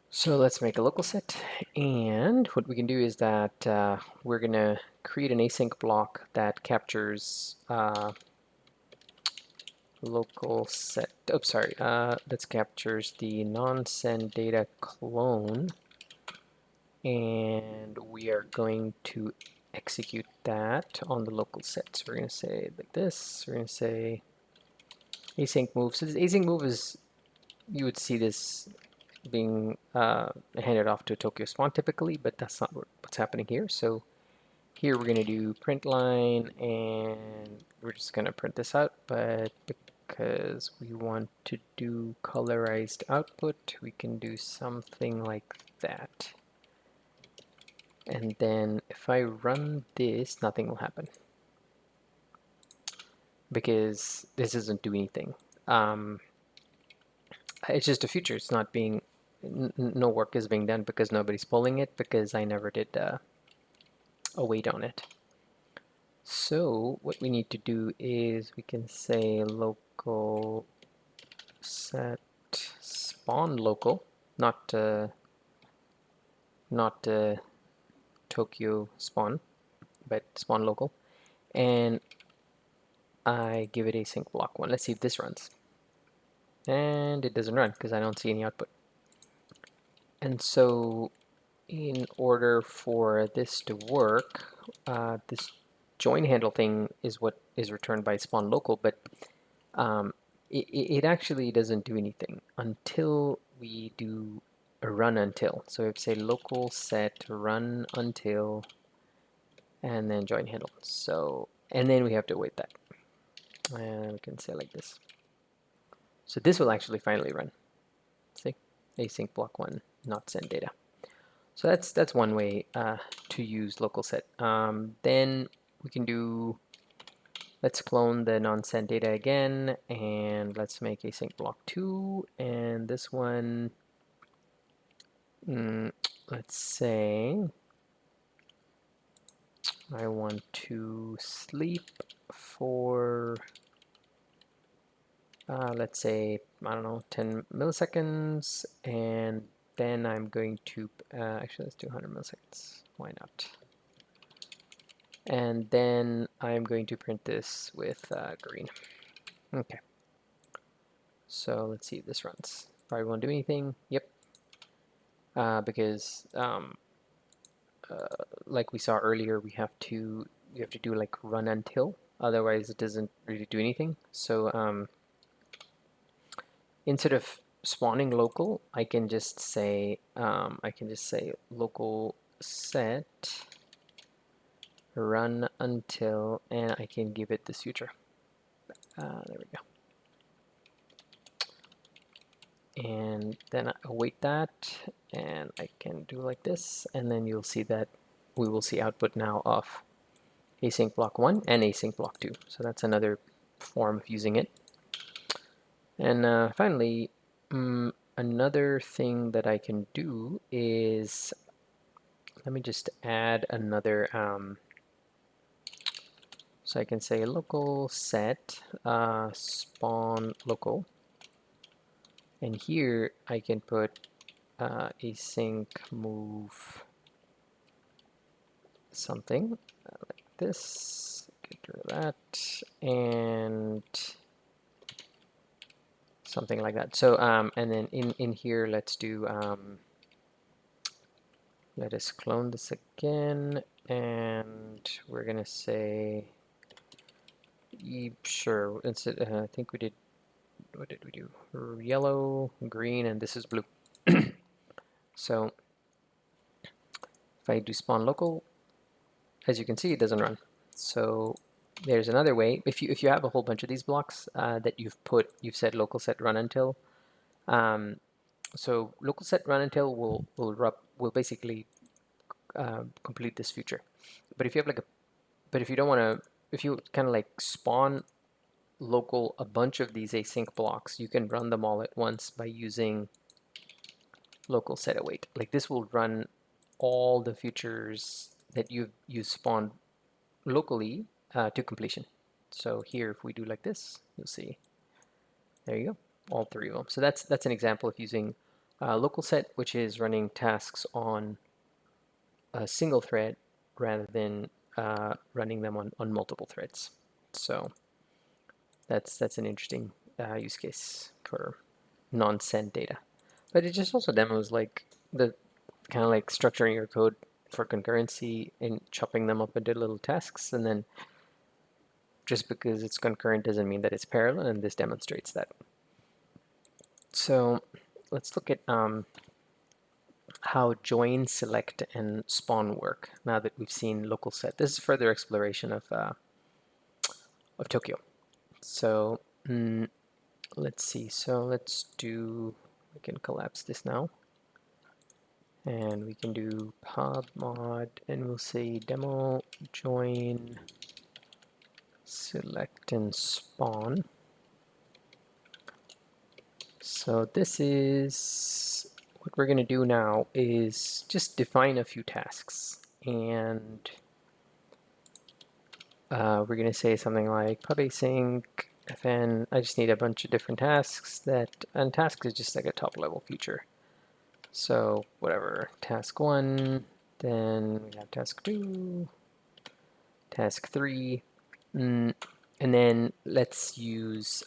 Speaker 1: So let's make a local set, and what we can do is that we're going to create an async block that captures LocalSet. Oops, sorry. That captures the non-send data clone, and we are going to execute that on the local set. So we're going to say like this. We're going to say async move. So this async move is, you would see this being handed off to Tokyo Spawn typically, but that's not what's happening here. So here we're going to do print line, and we're just going to print this out, but because we want to do colorized output, we can do something like that. And then if I run this, nothing will happen because this doesn't do anything. It's just a future. It's not being, no work is being done because nobody's pulling it, because I never did await on it. So what we need to do is we can say local set spawn local, not Tokyo spawn, but spawn local, and I give it async block 1. Let's see if this runs. And it doesn't run because I don't see any output. And so in order for this to work, this join handle thing is what is returned by spawn local, but it actually doesn't do anything until we do a run until. So if say local set run until and then join handle. So, and then we have to await that. And we can say like this. So this will actually finally run. See, async block 1, not send data. So that's one way to use LocalSet. Then we can do, let's clone the non-send data again, and let's make async block 2, and this one, let's say I want to sleep for let's say, I don't know, 10 milliseconds, and then I'm going to, actually let's do 100 milliseconds, why not? And then I'm going to print this with green. Okay. So let's see if this runs. Probably won't do anything. Yep. Because like we saw earlier, we have to do like run until, otherwise it doesn't really do anything. So instead of spawning local, I can just say local set run until, and I can give it this future. There we go. And then I await that, and I can do like this, and then you'll see that we will see output now of async block 1 and async block 2. So that's another form of using it. And finally, another thing that I can do is, let me just add another, so I can say local set spawn local, and here I can put async move something like this, get rid of that, and something like that. So and then in here, let's do let us clone this again, and we're gonna say sure, I think we did, what did we do? Yellow, green, and this is blue. So if I do spawn local, as you can see, it doesn't run. So there's another way. If you have a whole bunch of these blocks that you've said local set run until. So local set run until will basically complete this feature. But if you have like but if you don't want to, if you kind of like spawn local a bunch of these async blocks, you can run them all at once by using local set await. Like this will run all the features that you spawned locally to completion. So here, if we do like this, you'll see, there you go, all three of them. So that's an example of using LocalSet, which is running tasks on a single thread rather than running them on multiple threads. So that's an interesting use case for non-send data. But it just also demos like the kind of like structuring your code for concurrency and chopping them up into little tasks, and then just because it's concurrent doesn't mean that it's parallel, and this demonstrates that. So let's look at how join, select, and spawn work now that we've seen LocalSet. This is further exploration of Tokio. So let's see. So let's do, we can collapse this now. And we can do pub mod, and we'll say demo join, select, and spawn. So this is what we're going to do now is just define a few tasks, and we're going to say something like pub async fn. I just need a bunch of different tasks that, and task is just like a top level feature. So whatever, task 1, then we have task 2, task 3, and then let's use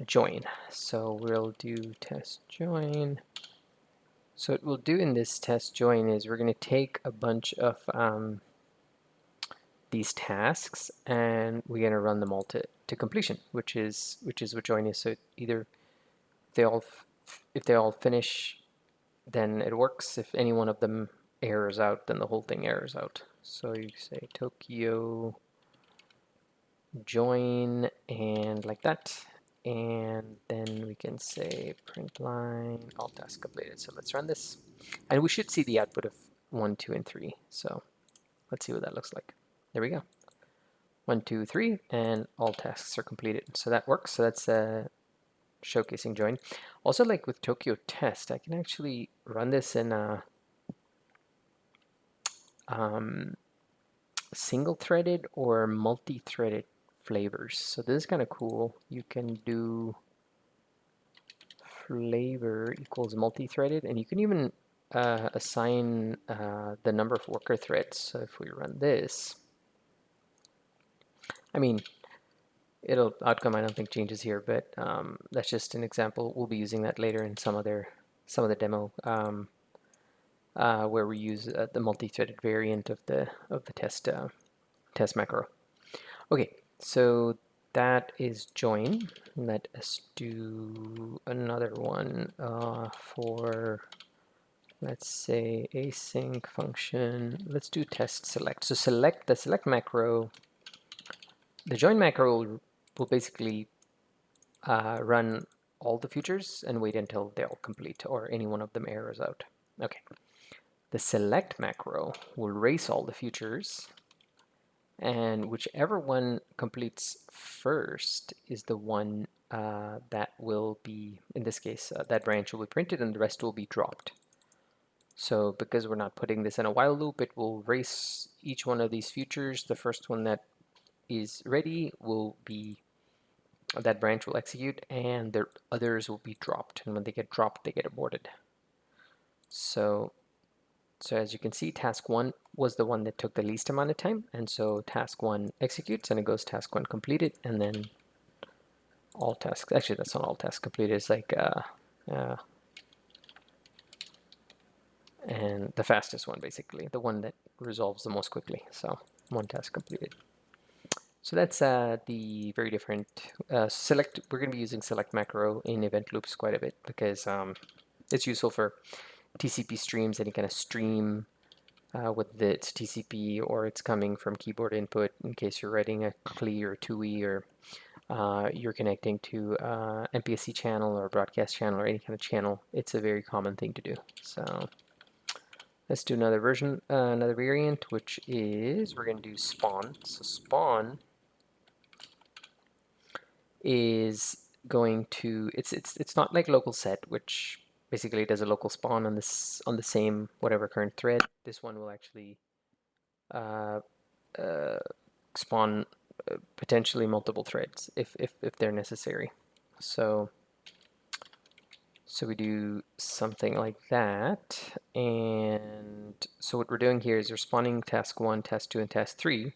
Speaker 1: join. So we'll do test join. So what we'll do in this test join is we're going to take a bunch of these tasks, and we're going to run them all to completion, which is what join is. So either if they all finish, then it works. If any one of them errors out, then the whole thing errors out. So you say Tokyo join, and like that, and then we can say print line all tasks completed. So let's run this, and we should see the output of 1, 2, and 3. So let's see what that looks like. There we go. 1, 2, 3, and all tasks are completed. So that works. So that's showcasing join. Also, like with Tokyo test, I can actually run this in a single-threaded or multi-threaded flavors. So this is kind of cool. You can do flavor equals multi-threaded, and you can even assign the number of worker threads. So if we run this, I mean, outcome I don't think changes here, but that's just an example. We'll be using that later in some of the demo where we use the multi-threaded variant of the test macro. Okay, so that is join. Let us do another one for, let's say, async function. Let's do test select. So select the select macro. The join macro will basically run all the futures and wait until they're all complete or any one of them errors out. Okay. The select macro will race all the futures, and whichever one completes first is the one that will be, in this case, that branch will be printed and the rest will be dropped. So because we're not putting this in a while loop, it will race each one of these futures. The first one that is ready will be, that branch will execute, and the others will be dropped. And when they get dropped, they get aborted. So as you can see, task 1 was the one that took the least amount of time, and so task 1 executes, and it goes task 1 completed, and then all tasks, actually that's not all tasks completed, it's like, and the fastest one basically, the one that resolves the most quickly, so 1 task completed. So that's the very different select. We're going to be using select macro in event loops quite a bit because it's useful for TCP streams, any kind of stream with its TCP or it's coming from keyboard input in case you're writing a CLI or TUI or you're connecting to MPSC channel or broadcast channel or any kind of channel. It's a very common thing to do. So let's do another version, another variant, which is we're going to do spawn. So spawn is going to, it's not like LocalSet, which basically it does a local spawn on this on the same whatever current thread. This one will actually spawn potentially multiple threads if they're necessary. So we do something like that, and so what we're doing here is we're spawning task 1, task 2, and task 3.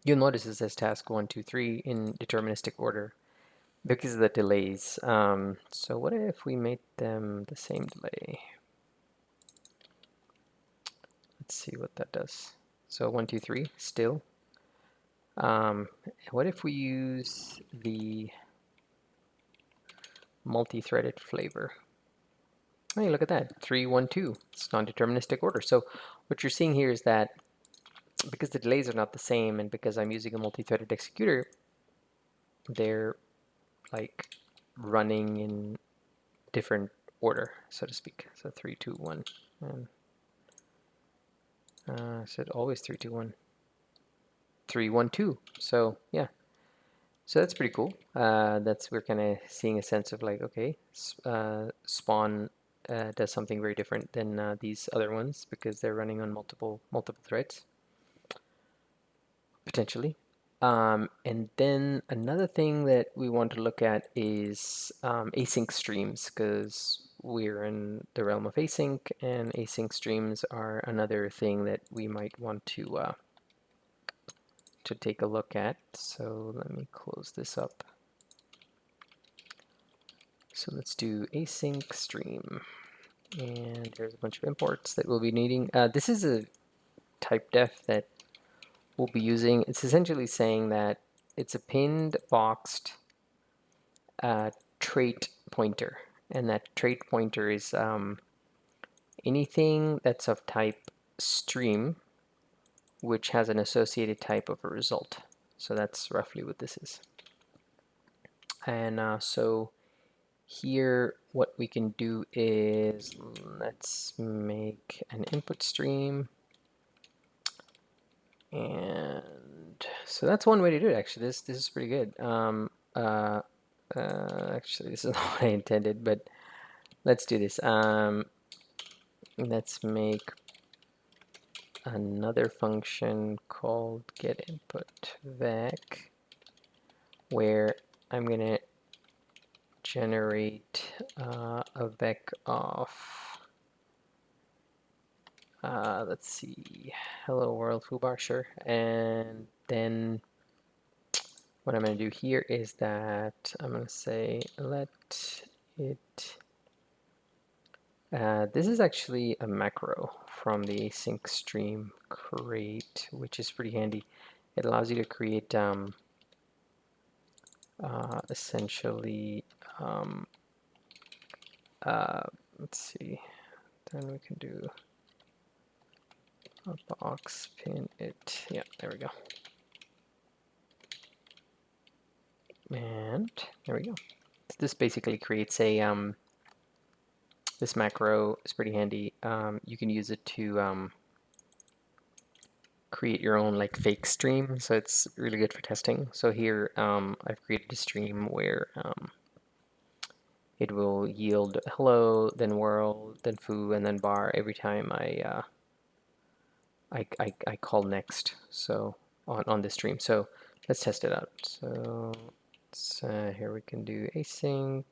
Speaker 1: You'll notice it says task 1, 2, 3 in deterministic order because of the delays. So what if we made them the same delay? Let's see what that does. So 1, 2, 3 still. What if we use the multi-threaded flavor? Hey, look at that, 3, 1, 2. It's non-deterministic order. So what you're seeing here is that because the delays are not the same, and because I'm using a multi-threaded executor, they're like running in different order, so to speak. So 3, 2, 1, and I said always 3, 2, 1, 3, 1, 2. So yeah, so that's pretty cool. We're kind of seeing a sense of like, okay, spawn does something very different than these other ones because they're running on multiple threads potentially. And then another thing that we want to look at is async streams, because we're in the realm of async, and async streams are another thing that we might want to take a look at. So let me close this up. So let's do async stream, and there's a bunch of imports that we'll be needing. This is a type def that we'll be using. It's essentially saying that it's a pinned boxed trait pointer, and that trait pointer is anything that's of type stream which has an associated type of a result. So that's roughly what this is. And so here what we can do is let's make an input stream, and so that's one way to do it. Actually, this is pretty good. Actually, this is not what I intended, but let's do this. Let's make another function called getInputVec, where I'm going to generate a vec of, let's see, hello world foobar, sure. And then what I'm going to do here is that I'm going to say let it, this is actually a macro from the async stream create, which is pretty handy. It allows you to create essentially, let's see, then we can do a box pin it. Yeah, there we go. And there we go. This basically creates a, this macro is pretty handy. You can use it to create your own like fake stream, so it's really good for testing. So here I've created a stream where it will yield hello, then world, then foo, and then bar every time I call next. So on this stream. So let's test it out. So here we can do async.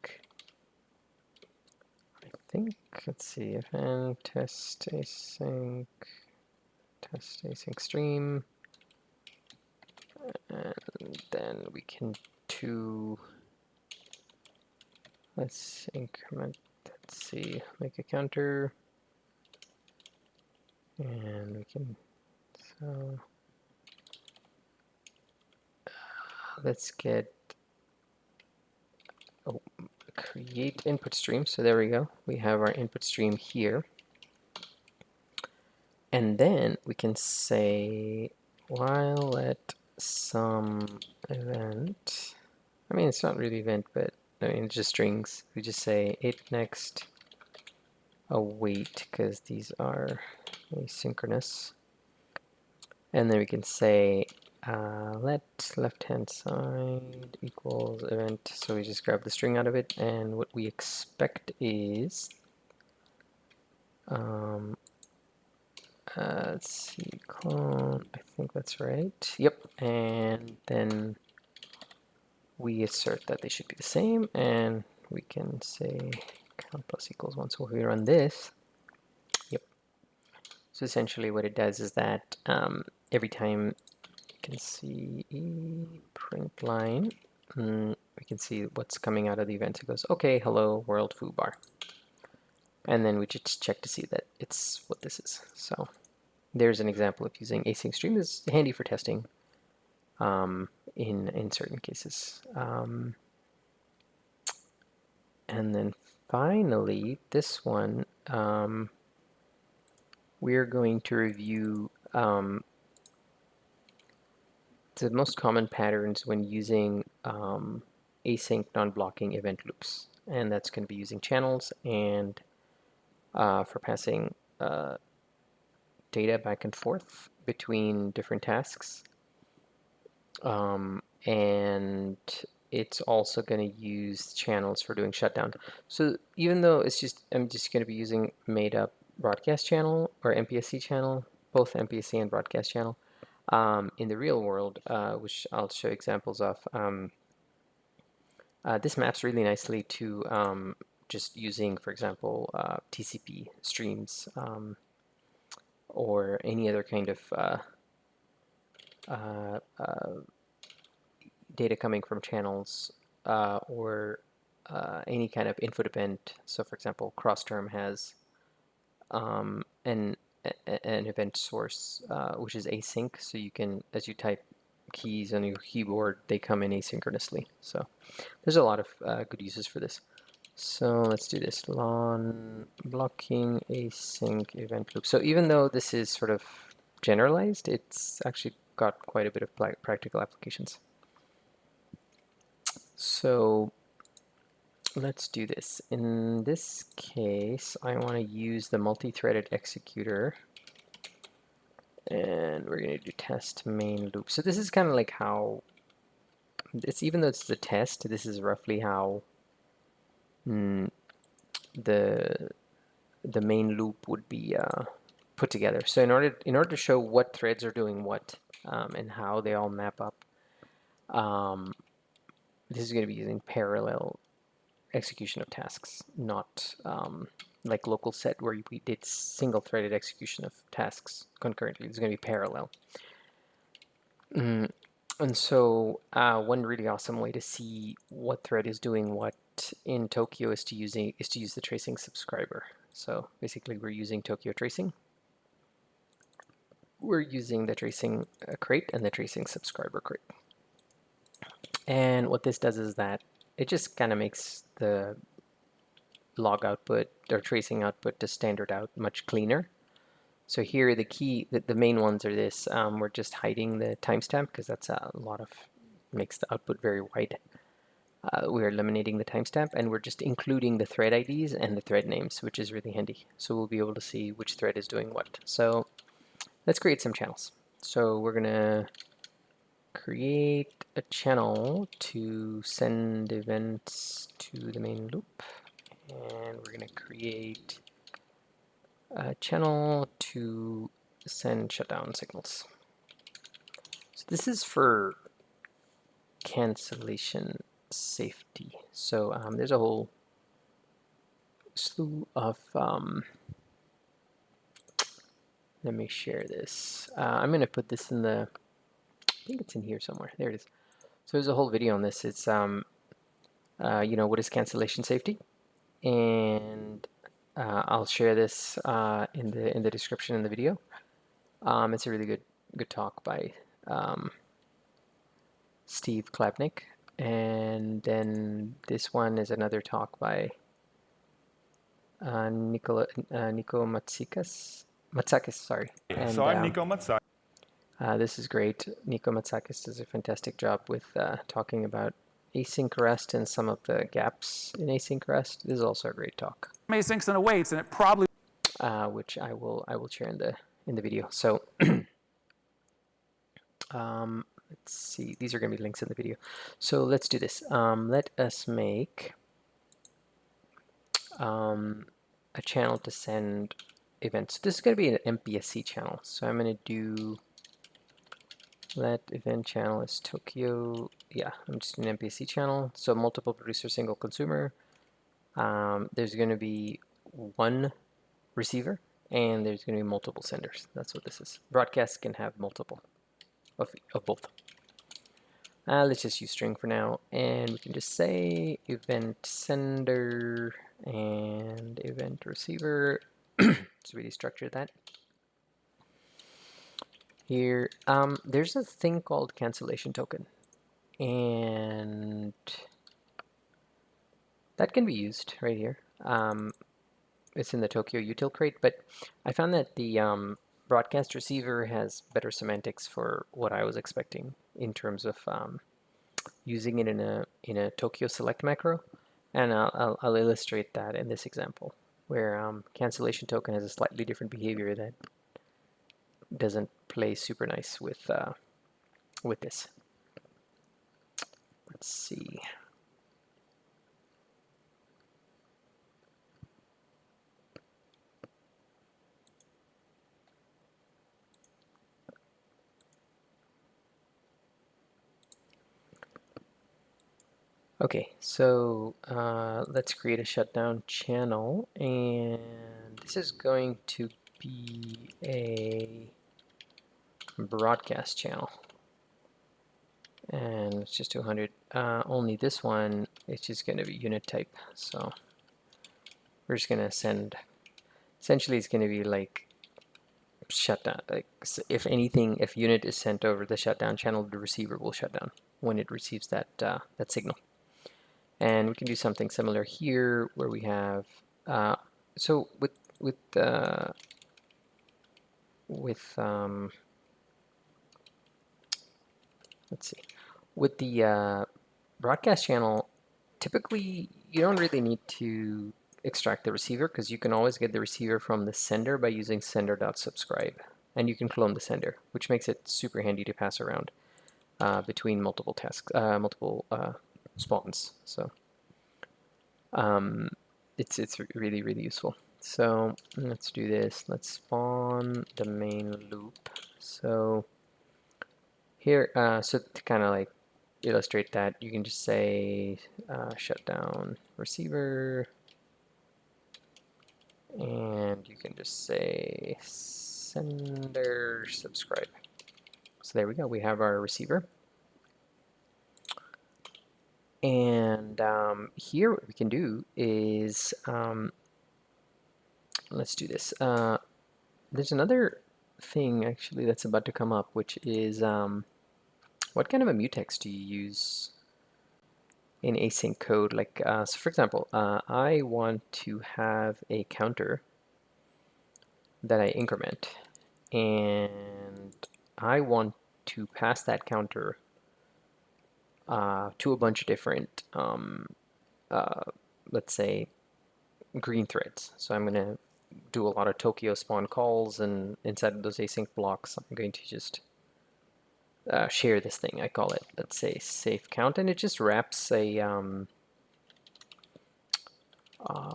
Speaker 1: I think, let's see, if and test async stream, and then we can do, let's increment, let's see, make a counter, and we can, so let's get, oh, create input stream. So there we go, we have our input stream here, and then we can say while let some event, I mean it's not really event, but I mean it's just strings. We just say it next await, because these are asynchronous, and then we can say let left-hand side equals event. So we just grab the string out of it, and what we expect is, let's see, clone, I think that's right. Yep, and then we assert that they should be the same, and we can say count plus equals 1. So if we run this, yep. So essentially what it does is that every time you can see print line, we can see what's coming out of the event. It goes, okay, hello, world foo bar. And then we just check to see that it's what this is. So there's an example of using async stream. It's handy for testing in certain cases. And then finally, this one, we're going to review the most common patterns when using async non-blocking event loops. And that's going to be using channels and for passing data back and forth between different tasks. And it's also going to use channels for doing shutdown. So even though I'm just going to be using made up broadcast channel or MPSC channel, both MPSC and broadcast channel, in the real world, which I'll show examples of, this maps really nicely to just using, for example, TCP streams or any other kind of data coming from channels or any kind of input event. So for example, crossterm has an event source which is async, so you can, as you type keys on your keyboard, they come in asynchronously. So there's a lot of good uses for this. So let's do this, blocking async event loop. So even though this is sort of generalized, it's actually got quite a bit of practical applications. So let's do this. In this case, I want to use the multi-threaded executor, and we're going to do test main loop. So this is kind of like how it's, even though it's the test, this is roughly how the main loop would be put together. So in order to show what threads are doing what and how they all map up, this is going to be using parallel execution of tasks, not like LocalSet where we did single-threaded execution of tasks concurrently. It's going to be parallel. And so one really awesome way to see what thread is doing what in Tokyo is to use the tracing subscriber. So basically, we're using Tokyo tracing. We're using the tracing crate and the tracing subscriber crate. And what this does is that it just kind of makes the log output or tracing output to standard out much cleaner. So here the main ones are this. We're just hiding the timestamp because that's a lot of, makes the output very wide. We're eliminating the timestamp, and we're just including the thread IDs and the thread names, which is really handy. So we'll be able to see which thread is doing what. So let's create some channels. So we're gonna create a channel to send events to the main loop, and we're gonna create a channel to send shutdown signals. So this is for cancellation safety. So there's a whole slew of let me share this. I'm going to put this in the, I think it's in here somewhere. There it is. So there's a whole video on this. It's you know, what is cancellation safety, and I'll share this in the description in the video. It's a really good talk by Steve Klabnik, and then this one is another talk by Nico Matsakis, sorry. And,
Speaker 2: so I'm Nico Matsakis.
Speaker 1: This is great. Nico Matsakis does a fantastic job with talking about async rest and some of the gaps in async rest. This is also a great talk.
Speaker 2: Asyncs and awaits, and it probably
Speaker 1: which I will share in the video. So let's see, these are going to be links in the video. So let's do this. Let us make a channel to send events. This is going to be an MPSC channel. So I'm going to do let event channel is Tokyo. Yeah, I'm just an MPSC channel. So multiple producer, single consumer. There's going to be one receiver and there's going to be multiple senders. That's what this is. Broadcasts can have multiple of both. Let's just use string for now, and we can just say event sender and event receiver. Let's really structure that. Here, there's a thing called cancellation token, and that can be used right here. It's in the Tokyo util crate, but I found that the broadcast receiver has better semantics for what I was expecting in terms of using it in a Tokyo select macro, and I'll illustrate that in this example, where cancellation token has a slightly different behavior that doesn't play super nice with this. Let's see. Okay, so let's create a shutdown channel, and this is going to be a broadcast channel, and it's just 200. Only this one, it's just going to be unit type, so we're just going to send, essentially it's going to be like shutdown. Like, if anything, if unit is sent over the shutdown channel, the receiver will shut down when it receives that that signal. And we can do something similar here, where we have so with let's see, with the broadcast channel, typically you don't really need to extract the receiver, because you can always get the receiver from the sender by using sender.subscribe, and you can clone the sender, which makes it super handy to pass around between multiple tasks, multiple spawns. So it's really useful. So let's do this. Let's spawn the main loop. So here, so to kind of like illustrate that, you can just say shutdown receiver, and you can just say sender subscribe. So there we go. We have our receiver. And here what we can do is, let's do this. There's another thing actually that's about to come up, which is what kind of a mutex do you use in async code? Like, so for example, I want to have a counter that I increment, and I want to pass that counter to a bunch of different, let's say, green threads. So I'm going to do a lot of Tokyo spawn calls, and inside of those async blocks, I'm going to just share this thing. I call it, let's say, safe count, and it just wraps a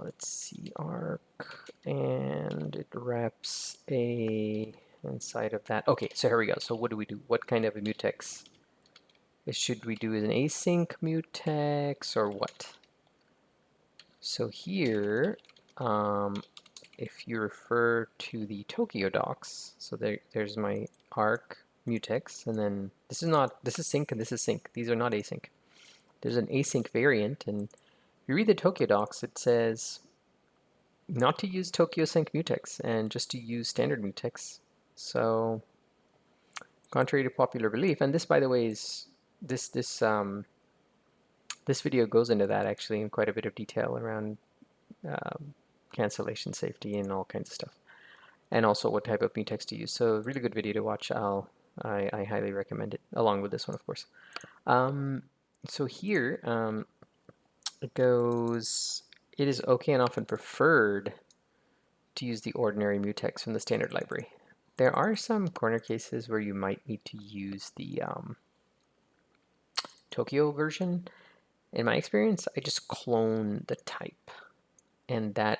Speaker 1: let's see, arc, and it wraps a inside of that. Okay, so here we go. So what do we do? What kind of a mutex should we do? As an async mutex or what? So here, if you refer to the Tokyo docs, so there's my arc mutex, and then this is sync and this is sync. These are not async. There's an async variant, and if you read the Tokyo docs, it says not to use Tokyo sync mutex and just to use standard mutex. So contrary to popular belief, and this, by the way, is this video goes into that actually in quite a bit of detail around cancellation safety and all kinds of stuff, and also what type of mutex to use. So really good video to watch. I highly recommend it, along with this one, of course. So here it goes. It is okay and often preferred to use the ordinary mutex from the standard library. There are some corner cases where you might need to use the Tokyo version, in my experience, I just clone the type, and that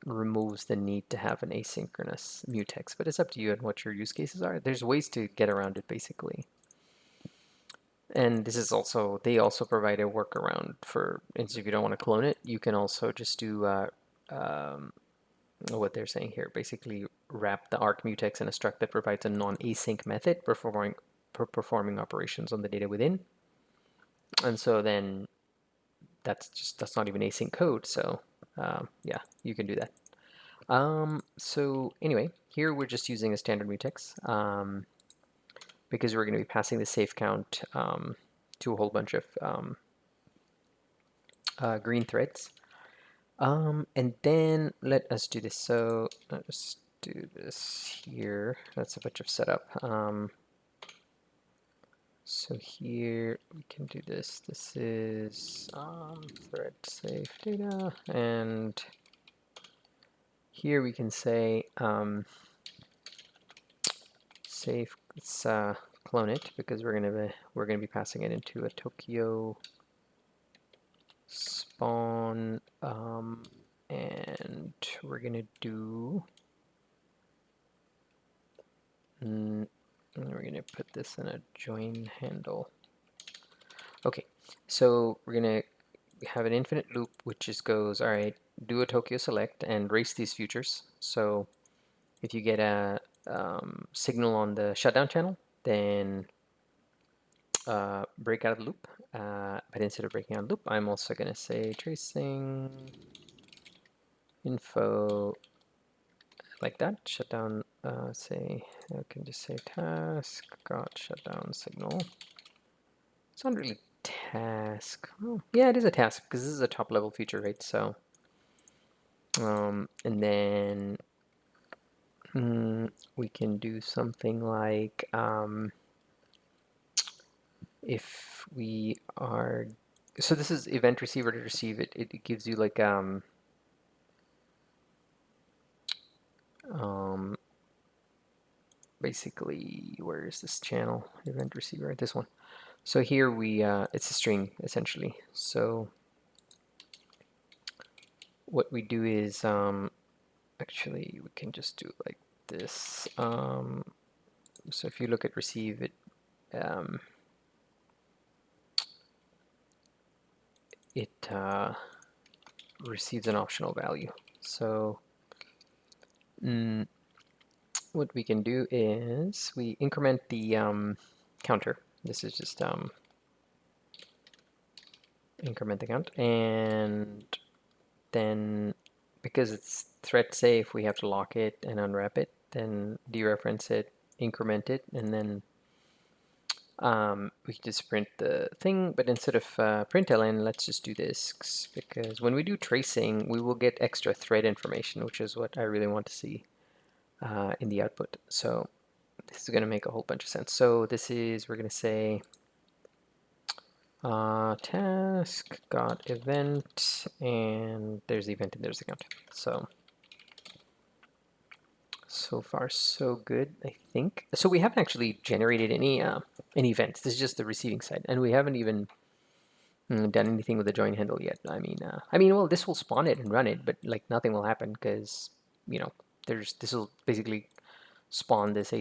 Speaker 1: removes the need to have an asynchronous mutex. But it's up to you and what your use cases are. There's ways to get around it, basically. And this is also, they also provide a workaround for instance, if you don't want to clone it, you can also just do what they're saying here. Basically, wrap the arc mutex in a struct that provides a non-async method performing operations on the data within. And so then that's not even async code. So yeah, you can do that. So anyway, here we're just using a standard mutex because we're going to be passing the safe count to a whole bunch of green threads. And then let us do this. So let's do this here. That's a bunch of setup. So here we can do this. This is thread safe data, and here we can say safe. Let's clone it because we're gonna be passing it into a Tokyo spawn, and we're gonna do. And we're gonna put this in a join handle. Okay, so we're gonna have an infinite loop which just goes, all right, do a Tokyo select and race these futures. So if you get a signal on the shutdown channel, then break out of the loop. But instead of breaking out of the loop, I'm also gonna say tracing info like that. Shutdown, say, I can just say task got shutdown signal. It's not really task. Oh, yeah, it is a task because this is a top level feature, right? So, and then we can do something like if we are, so this is event receiver to receive it. It gives you like basically, where is this channel event receiver? This one. So here we it's a string essentially. So what we do is actually we can just do like this. So if you look at receive, it receives an optional value. So what we can do is we increment the counter. This is just increment the count, and then because it's thread safe, we have to lock it and unwrap it, then dereference it, increment it, and then we can just print the thing, but instead of println, let's just do this, because when we do tracing, we will get extra thread information, which is what I really want to see in the output. So this is going to make a whole bunch of sense. So this is, we're going to say task got event, and there's the event and there's the count. So far so good, I think. So we haven't actually generated any events. This is just the receiving side, and we haven't even done anything with the join handle yet. I mean, well, this will spawn it and run it, but like nothing will happen because this will basically spawn this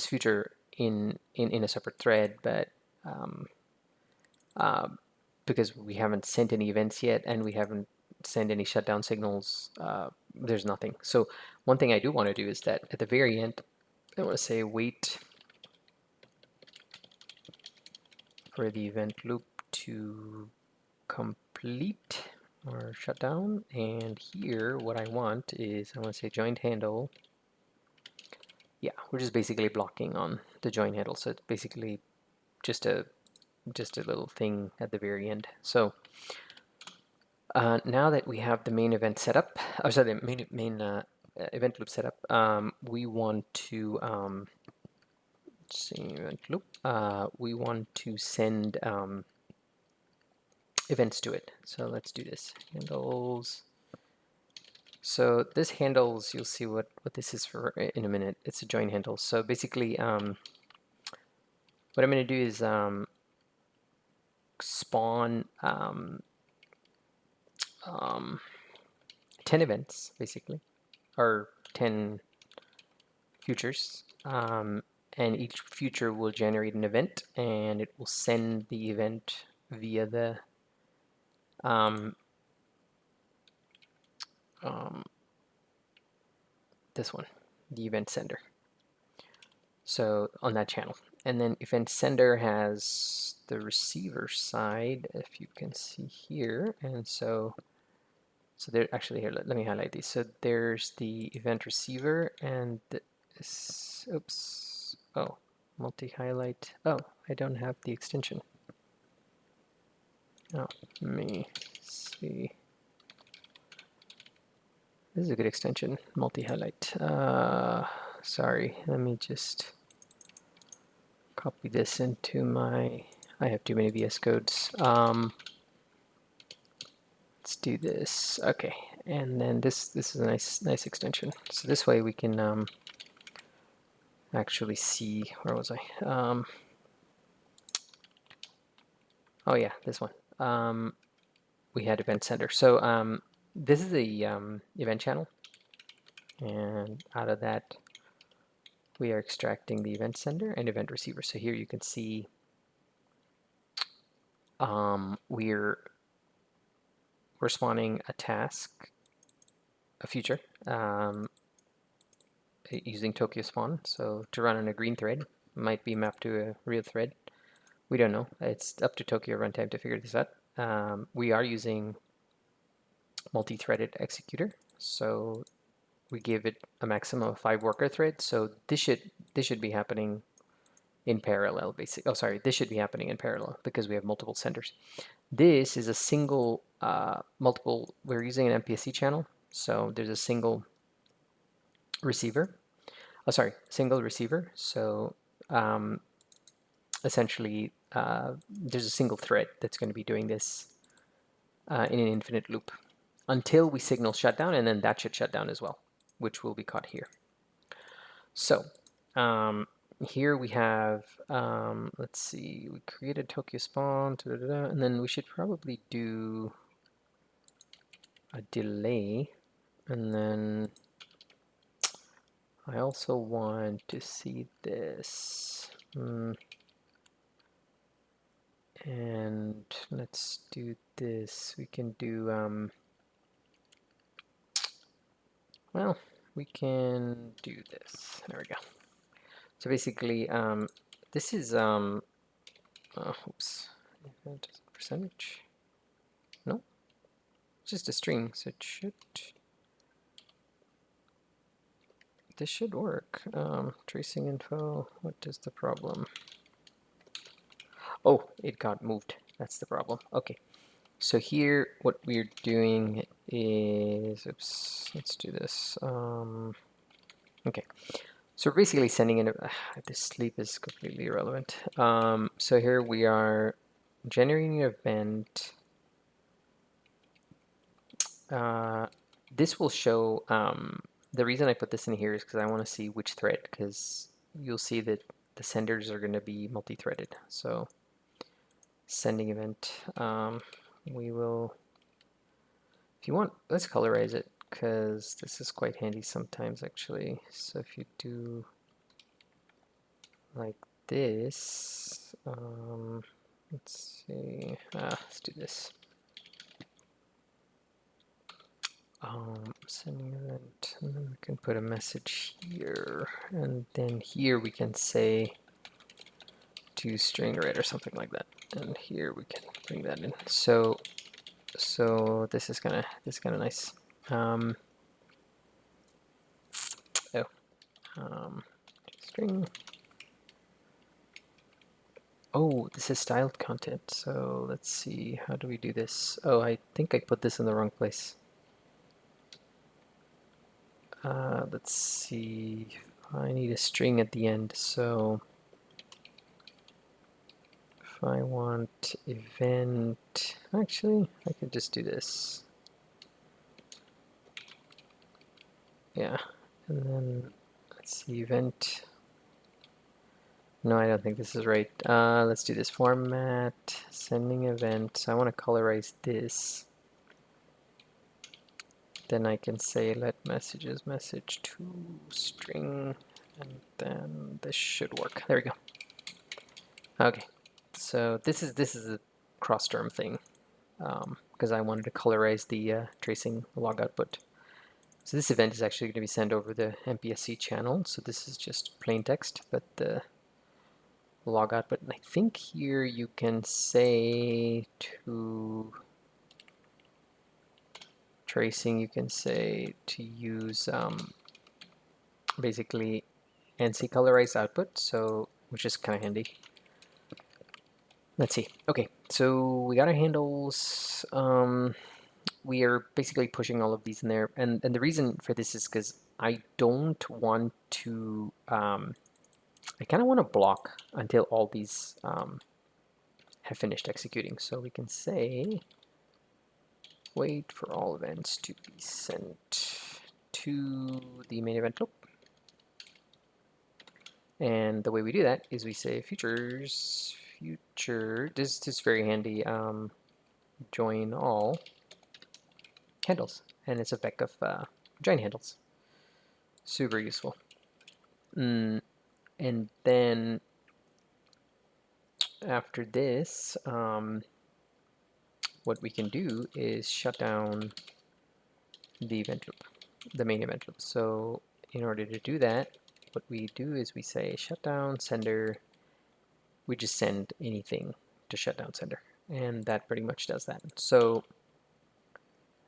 Speaker 1: future in a separate thread, but because we haven't sent any events yet and we haven't sent any shutdown signals, there's nothing. So one thing I do want to do is that at the very end, I want to say wait for the event loop to complete or shut down, and here what I want is I want to say joined handle. Yeah, we're just basically blocking on the join handle, so it's basically just a little thing at the very end. So now that we have the main event set up, oh sorry, the main event loop set up, we want to see event loop. We want to send events to it. So let's do this. Handles. So this handles, you'll see what this is for in a minute. It's a join handle. So basically, what I'm going to do is spawn 10 events, basically, or 10 futures. And each future will generate an event, and it will send the event via the this one, the event sender. So on that channel. And then event sender has the receiver side, if you can see here. And so there, actually here, let me highlight these. So there's the event receiver and this, oops, oh, multi-highlight. Oh, I don't have the extension. Oh, let me see. This is a good extension, multi-highlight. Sorry, let me just copy this into my, I have too many VS codes. Let's do this. Okay, and then this is a nice extension. So this way we can actually see, where was I? Oh yeah, this one. We had event sender. So this is the event channel, and out of that we are extracting the event sender and event receiver. So here you can see we're spawning a task, a future, using Tokyo spawn. So to run on a green thread, might be mapped to a real thread. We don't know. It's up to Tokyo runtime to figure this out. We are using multi-threaded executor, so we give it a maximum of 5 worker threads. So this should be happening in parallel, basically. Oh, sorry, this should be happening in parallel because we have multiple senders. This is a single multiple. We're using an MPSC channel, so there's a single receiver. Oh, sorry, single receiver. So essentially, there's a single thread that's going to be doing this in an infinite loop until we signal shutdown, and then that should shut down as well, which will be caught here. So here we have, let's see, we created Tokyo spawn, and then we should probably do a delay, and then I also want to see this. And let's do this. We can do, well, we can do this. There we go. So basically, this is, oops, percentage. No, it's just a string, so this should work. Tracing info, what is the problem? Oh, it got moved. That's the problem. Okay. So here, what we're doing is, oops, let's do this. Okay. So we're basically sending in, this sleep is completely irrelevant. So here we are generating an event. This will show, the reason I put this in here is because I want to see which thread, because you'll see that the senders are going to be multi-threaded. So sending event, we will, if you want, let's colorize it, because this is quite handy sometimes actually. So if you do like this, let's see, let's do this. Sending event, and then we can put a message here, and then here we can say to string red or something like that, and here we can bring that in. So this is kind of nice. String. Oh, this is styled content. So let's see, how do we do this? Oh, I think I put this in the wrong place. Let's see, I need a string at the end. So if I want event, actually, I could just do this. Yeah, and then let's see, event. No, I don't think this is right. Let's do this. Format, sending event. So I want to colorize this. Then I can say let messages message to string, and then this should work. There we go. Okay, so this is a cross-term thing because I wanted to colorize the tracing log output. So this event is actually going to be sent over the MPSC channel. So this is just plain text, but the log output. And I think here you can say to tracing, you can say to use basically ANSI colorized output, so which is kind of handy. Let's see. Okay, so we got our handles. We are basically pushing all of these in there, and the reason for this is because I don't want to. I kind of want to block until all these have finished executing. So we can say wait for all events to be sent to the main event loop. And the way we do that is we say futures future. This is very handy. Join all handles, and it's a vec of join handles. Super useful. And then after this, what we can do is shut down the event loop, the main event loop. So in order to do that, what we do is we say shutdown sender. We just send anything to shutdown sender, and that pretty much does that. So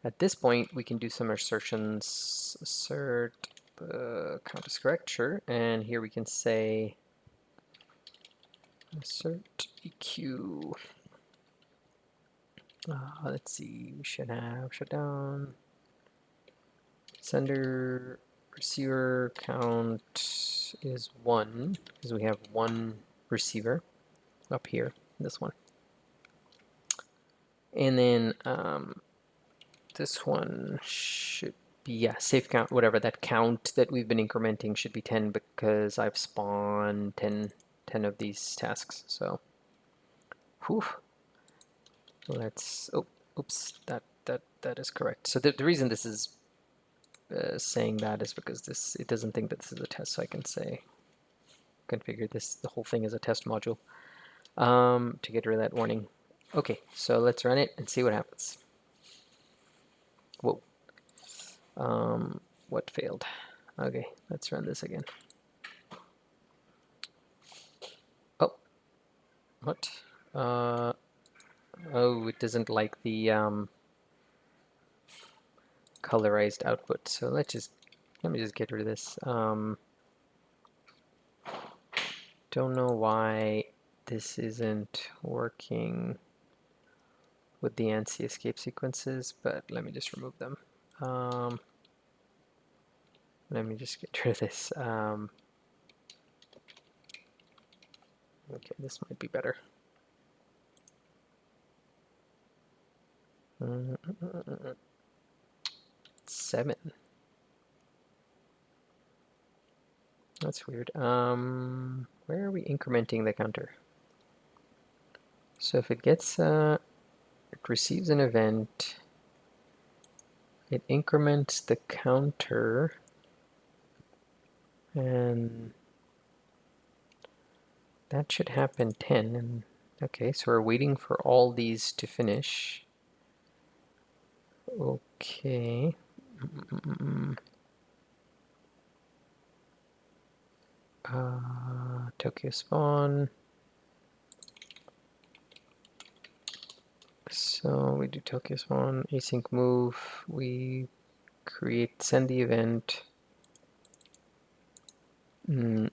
Speaker 1: at this point, we can do some assertions. Assert the count is correct, sure. And here we can say assert EQ. Let's see, we should have shutdown sender receiver count is 1 because we have one receiver up here, this one. And then this one should be, yeah, safe count, whatever, that count that we've been incrementing should be 10 because I've spawned 10 of these tasks. So, whew. Let's, oh, oops, that is correct. So the reason this is saying that is because it doesn't think that this is a test, so I can say configure this, the whole thing as a test module to get rid of that warning. Okay, so let's run it and see what happens. Whoa. What failed? Okay, let's run this again. Oh, what? Oh, it doesn't like the colorized output. So let me just get rid of this. Don't know why this isn't working with the ANSI escape sequences, but let me just remove them. Let me just get rid of this. Okay, this might be better. Mm, 7. That's weird. Where are we incrementing the counter? So if it gets, it receives an event, it increments the counter, and that should happen 10. And okay, so we're waiting for all these to finish. Okay. Tokyo spawn. So we do Tokyo spawn, async move, we send the event. Actually,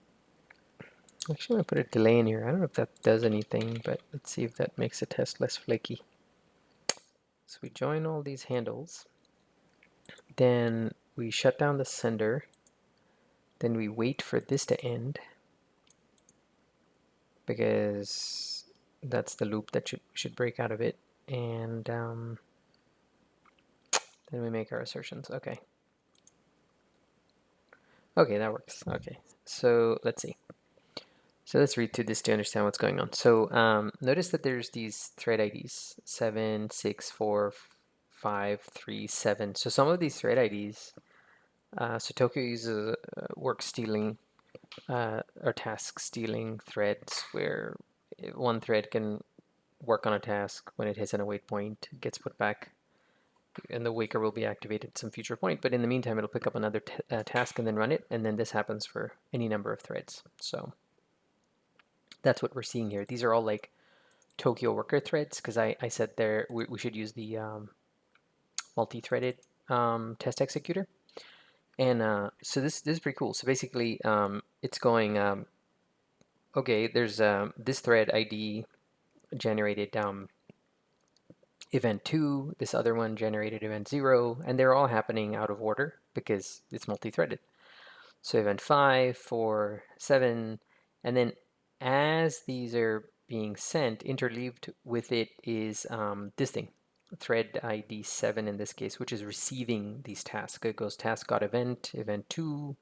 Speaker 1: I'm going to put a delay in here. I don't know if that does anything, but let's see if that makes the test less flaky. So we join all these handles. Then we shut down the sender. Then we wait for this to end because that's the loop that should break out of it. And then we make our assertions. Okay. Okay, that works. Okay, so let's see. So let's read through this to understand what's going on. So notice that there's these thread IDs, 7, 6, 4, 5, 3, 7. So some of these thread IDs, so Tokyo uses work stealing or task stealing threads where one thread can work on a task. When it hits an await point, it gets put back and the waker will be activated at some future point. But in the meantime, it'll pick up another task and then run it. And then this happens for any number of threads. So that's what we're seeing here. These are all like Tokyo worker threads because I said there we should use the multi-threaded test executor. And so this is pretty cool. So basically, it's going, okay, there's this thread ID generated event 2, this other one generated event 0, and they're all happening out of order because it's multi-threaded. So event 5, 4, 7, and then as these are being sent, interleaved with it is this thing, thread ID 7 in this case, which is receiving these tasks. It goes task got event, event 2,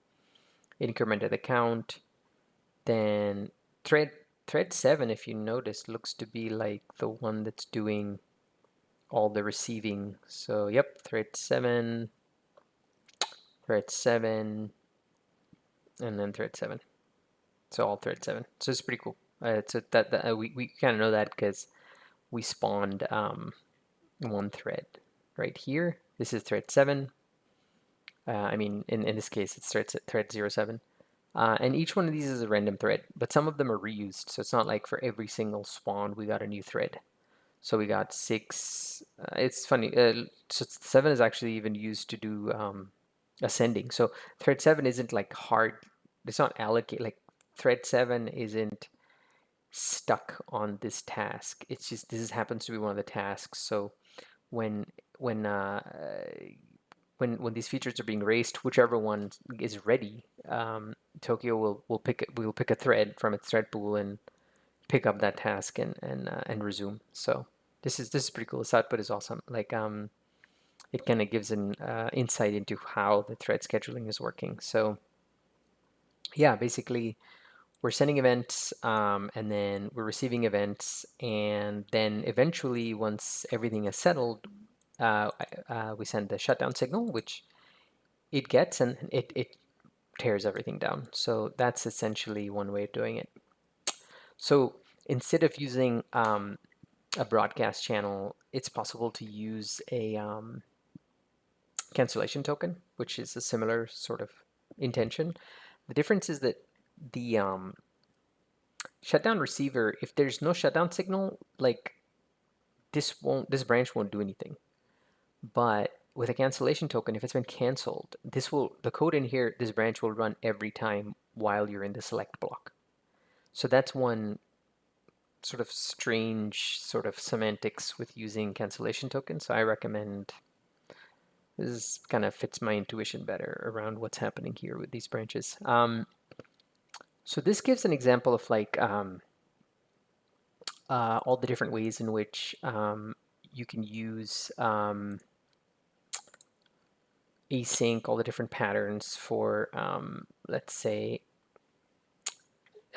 Speaker 1: incremented the count, then thread 7, if you notice, looks to be like the one that's doing all the receiving. So yep, thread 7, and then thread 7. So all thread 7. So it's pretty cool. So we kind of know that because we spawned one thread right here. This is thread 7. I mean, in this case, it's thread 07. And each one of these is a random thread, but some of them are reused. So it's not like for every single spawn we got a new thread. So we got 6. It's funny. So 7 is actually even used to do ascending. So thread 7 isn't like hard. It's not allocate like thread 7 isn't stuck on this task. It's just this happens to be one of the tasks. So when when uh, when these features are being raised, whichever one is ready, Tokyo will pick a thread from its thread pool and pick up that task and resume. So this is pretty cool. This output is awesome. Like it kind of gives an insight into how the thread scheduling is working. So yeah, basically we're sending events and then we're receiving events, and then eventually once everything is settled, we send the shutdown signal, which it gets, and it tears everything down. So that's essentially one way of doing it. So instead of using a broadcast channel, it's possible to use a cancellation token, which is a similar sort of intention. The difference is that the shutdown receiver, if there's no shutdown signal, like this branch won't do anything. But with a cancellation token, if it's been canceled, the code in here, this branch will run every time while you're in the select block. So that's one sort of strange sort of semantics with using cancellation tokens. So I recommend this kind of fits my intuition better around what's happening here with these branches. So this gives an example of like all the different ways in which you can use async, all the different patterns for, let's say,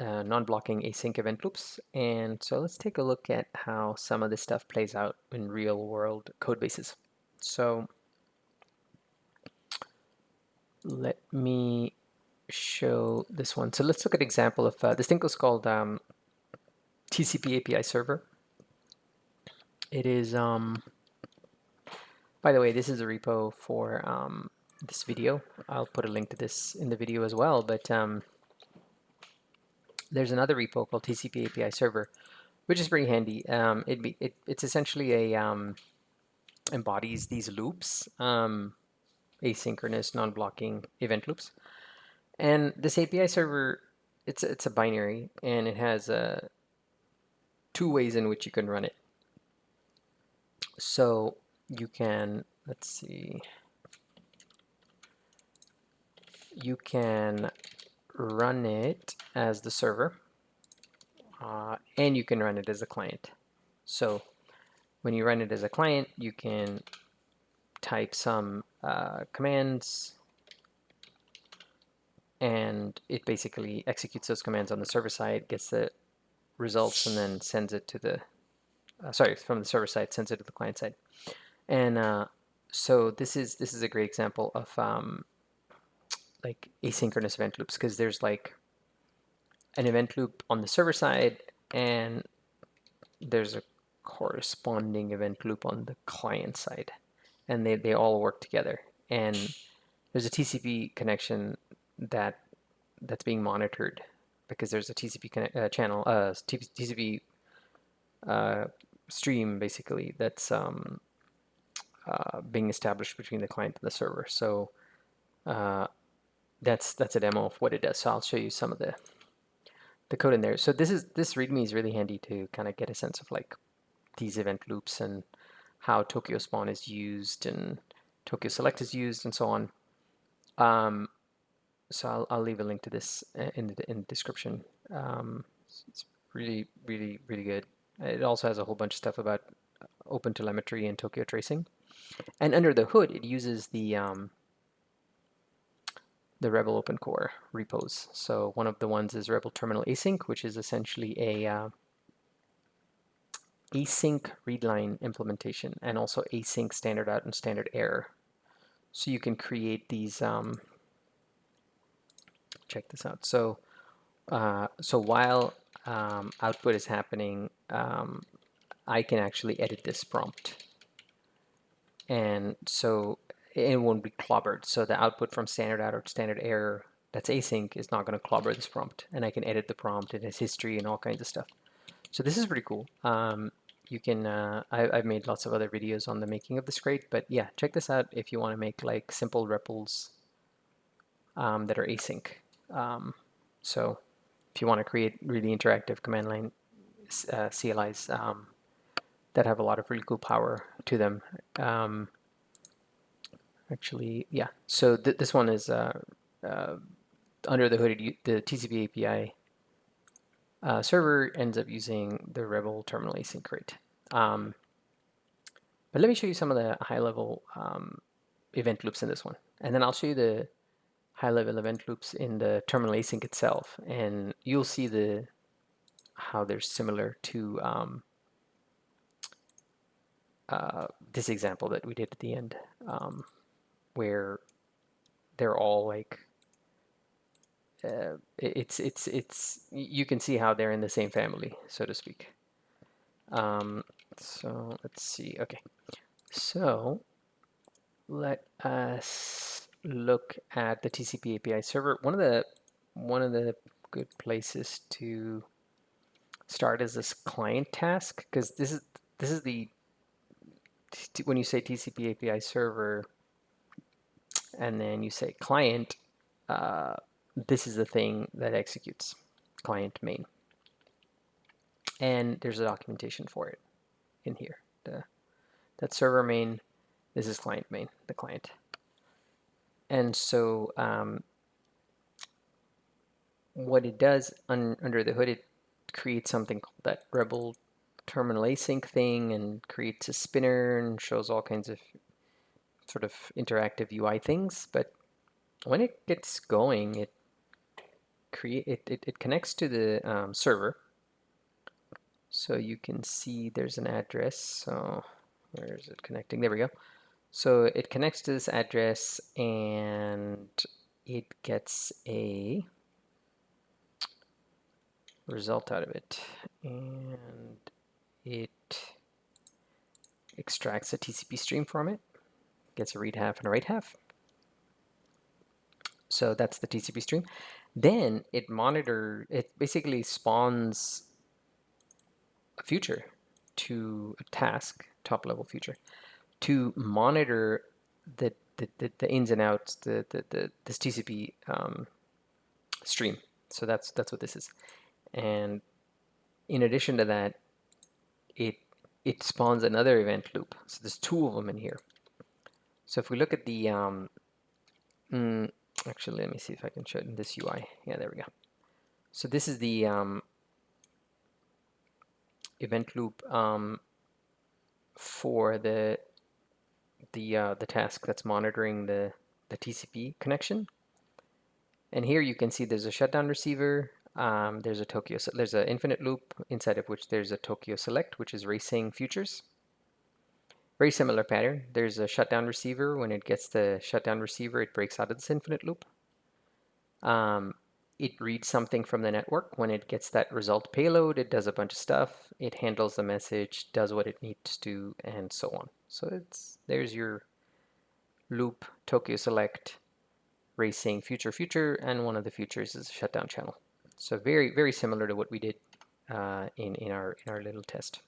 Speaker 1: non-blocking async event loops. And so let's take a look at how some of this stuff plays out in real-world code bases. So let me show this one. So let's look at an example of this thing was called TCP API server. It is, by the way, this is a repo for this video. I'll put a link to this in the video as well, but there's another repo called TCP API server, which is pretty handy. It's essentially a embodies these loops, asynchronous, non-blocking event loops. And this API server, it's a binary, and it has two ways in which you can run it. So you can, let's see, you can run it as the server, and you can run it as a client. So when you run it as a client, you can type some commands and it basically executes those commands on the server side, gets the results, and then sends it to the from the server side, sends it to the client side. And so this is a great example of like asynchronous event loops, because there's like an event loop on the server side, and there's a corresponding event loop on the client side, and they all work together. And there's a TCP connection that's being monitored, because there's a TCP channel, TCP stream basically that's being established between the client and the server. So that's a demo of what it does. So I'll show you some of the code in there. So this README is really handy to kind of get a sense of like these event loops and how Tokyo spawn is used and Tokyo select is used and so on. So I'll leave a link to this in the description. It's really, really, really good. It also has a whole bunch of stuff about open telemetry and Tokyo tracing. And under the hood, it uses the Rebel Open Core repos. So one of the ones is Rebel Terminal Async, which is essentially a async readline implementation, and also async standard out and standard error. So you can create these. Check this out. So while output is happening, I can actually edit this prompt, and so it won't be clobbered. So the output from standard out or standard error that's async is not going to clobber this prompt, and I can edit the prompt and its history and all kinds of stuff. So this is pretty cool. You can I've made lots of other videos on the making of this crate, but yeah, check this out if you want to make like simple REPLs that are async. So if you want to create really interactive command line CLIs that have a lot of really cool power to them. Actually, yeah. So this one is under the hood. The TCP API server ends up using the Rebel terminal async crate. But let me show you some of the high-level event loops in this one, and then I'll show you the high-level event loops in the terminal async itself, and you'll see how they're similar to this example that we did at the end, where they're all like it's you can see how they're in the same family, so to speak. So let's see. Okay, so let us look at the TCP API server. One of the good places to start is this client task, because this is the when you say TCP API server and then you say client, this is the thing that executes client main, and there's a documentation for it in here. That server main, this is client main, the client. And so what it does under the hood, it creates something called that Rebel terminal async thing, and creates a spinner and shows all kinds of sort of interactive UI things. But when it gets going, it connects to the server. So you can see there's an address. So where is it connecting? There we go. So it connects to this address, and it gets a result out of it, and it extracts a TCP stream from it, gets a read half and a write half. So that's the TCP stream. Then it basically spawns a future to a task, top level future, to monitor the ins and outs, this TCP stream. So that's what this is. And in addition to that, it spawns another event loop. So there's two of them in here. So if we look at the actually, let me see if I can show it in this UI. Yeah, there we go. So this is the event loop for the task that's monitoring the TCP connection. And here you can see there's a shutdown receiver. There's an infinite loop inside of which there's a Tokyo select, which is racing futures. Very similar pattern. There's a shutdown receiver. When it gets the shutdown receiver, it breaks out of this infinite loop. It reads something from the network. When it gets that result payload, it does a bunch of stuff. It handles the message, does what it needs to, and so on. So there's your loop, Tokyo select, racing future, and one of the futures is a shutdown channel. So very, very similar to what we did in our little test.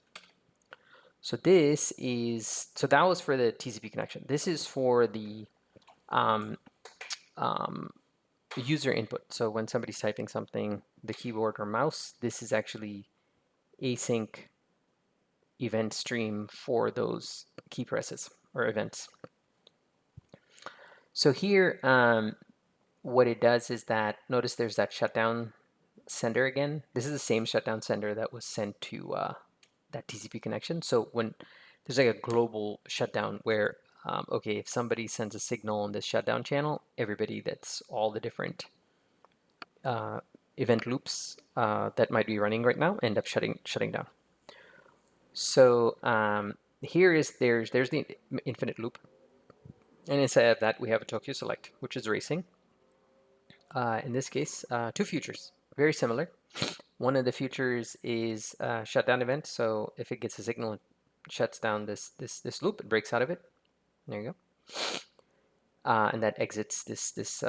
Speaker 1: So that was for the TCP connection. This is for the user input. So when somebody's typing something, the keyboard or mouse, this is actually async event stream for those key presses or events. So here, what it does is that, notice there's that shutdown sender again. This is the same shutdown sender that was sent to that TCP connection. So when there's like a global shutdown where, okay, if somebody sends a signal on this shutdown channel, everybody that's all the different event loops that might be running right now end up shutting down. So there's the infinite loop, and inside of that we have a Tokyo select, which is racing. In this case, two futures, very similar. One of the futures is a shutdown event, so if it gets a signal, it shuts down this loop, it breaks out of it. There you go, and that exits this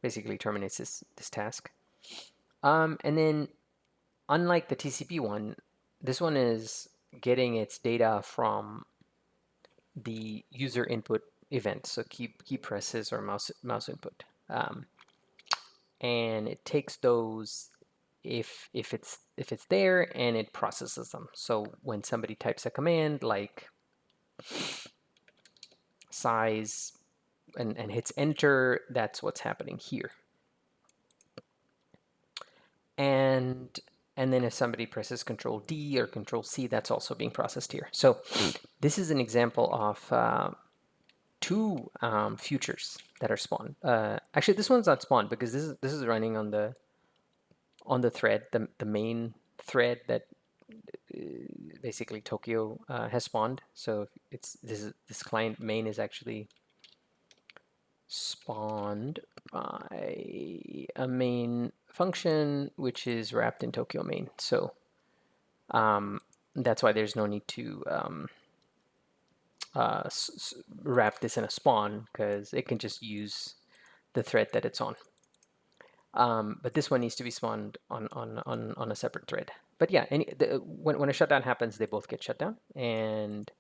Speaker 1: basically terminates this task. And then, unlike the TCP one, this one is getting its data from the user input event, so key presses or mouse input, and it takes those if it's there, and it processes them. So when somebody types a command like size and hits enter, that's what's happening here. And then if somebody presses Control D or Control C, that's also being processed here. So this is an example of two futures that are spawned. Actually, this one's not spawned because this is running on the thread, the main thread that basically Tokyo has spawned. So this client main is actually spawned by a main function which is wrapped in Tokyo main. So that's why there's no need to wrap this in a spawn, because it can just use the thread that it's on. But this one needs to be spawned on a separate thread. But yeah, when a shutdown happens, they both get shut down. And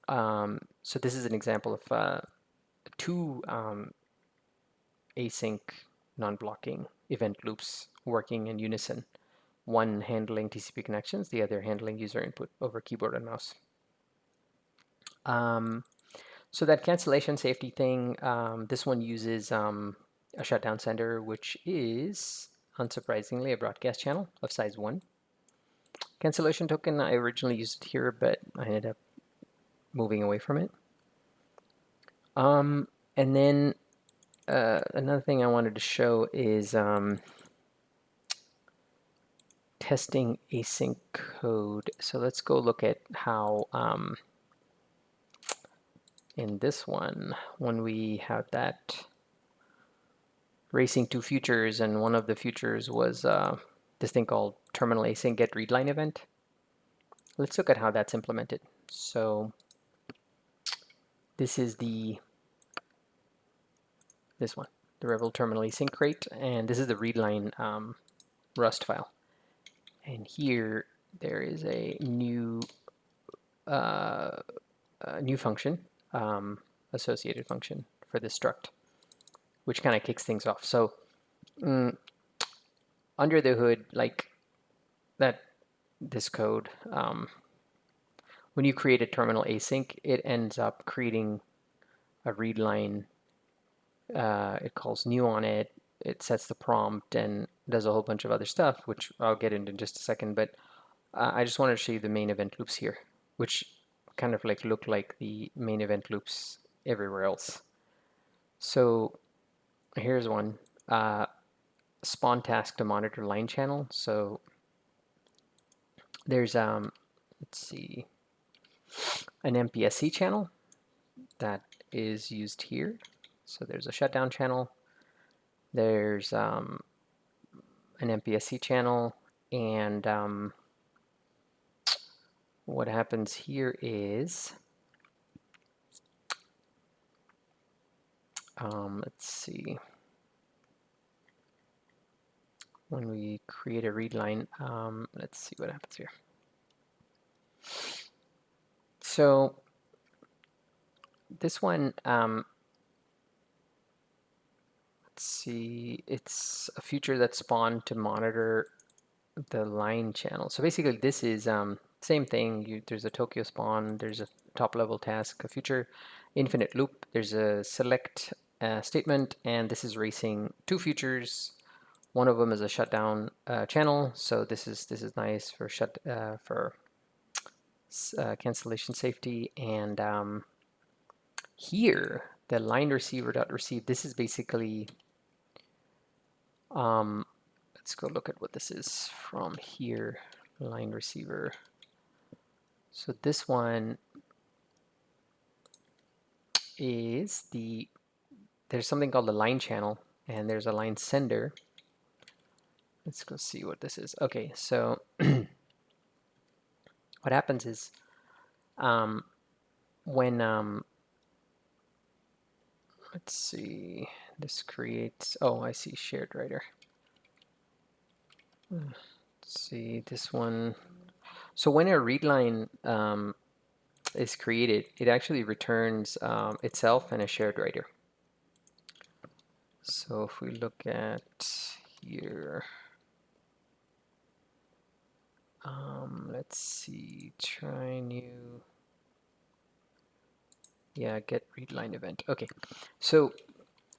Speaker 1: so this is an example of two async non-blocking event loops working in unison. One handling TCP connections, the other handling user input over keyboard and mouse. So that cancellation safety thing, this one uses a shutdown sender, which is, unsurprisingly, a broadcast channel of size 1. Cancellation token, I originally used it here, but I ended up moving away from it. And then another thing I wanted to show is testing async code. So let's go look at how in this one, when we have that racing two futures, and one of the futures was this thing called terminal async get readline event. Let's look at how that's implemented. So this is this one, the Rebel terminal async crate, and this is the readline Rust file. And here there is a new function, associated function for this struct, which kind of kicks things off. So under the hood, like this code, when you create a terminal async, it ends up creating a readline. It calls new on it. It sets the prompt and does a whole bunch of other stuff, which I'll get into in just a second. But I just wanted to show you the main event loops here, which kind of look like the main event loops everywhere else. So Here's one. Spawn task to monitor line channel. So there's let's see, an MPSC channel that is used here. So there's a shutdown channel. There's an MPSC channel, and what happens here is, let's see, when we create a read line, let's see what happens here. So this one, let's see, it's a feature that's spawned to monitor the line channel. So basically this is same thing. There's a Tokyo spawn, there's a top level task, a future infinite loop, there's a select statement, and this is racing two futures. One of them is a shutdown channel, so this is nice for cancellation safety. And here the line receiver dot receive. This is basically let's go look at what this is from here. Line receiver. So this one is there's something called the line channel, and there's a line sender. Let's go see what this is. Okay, so what happens is when let's see, this creates, oh, I see shared writer. Let's see this one. So when a read line is created, it actually returns itself and a shared writer. So if we look at here, let's see, try new, yeah, get read line event. Okay, so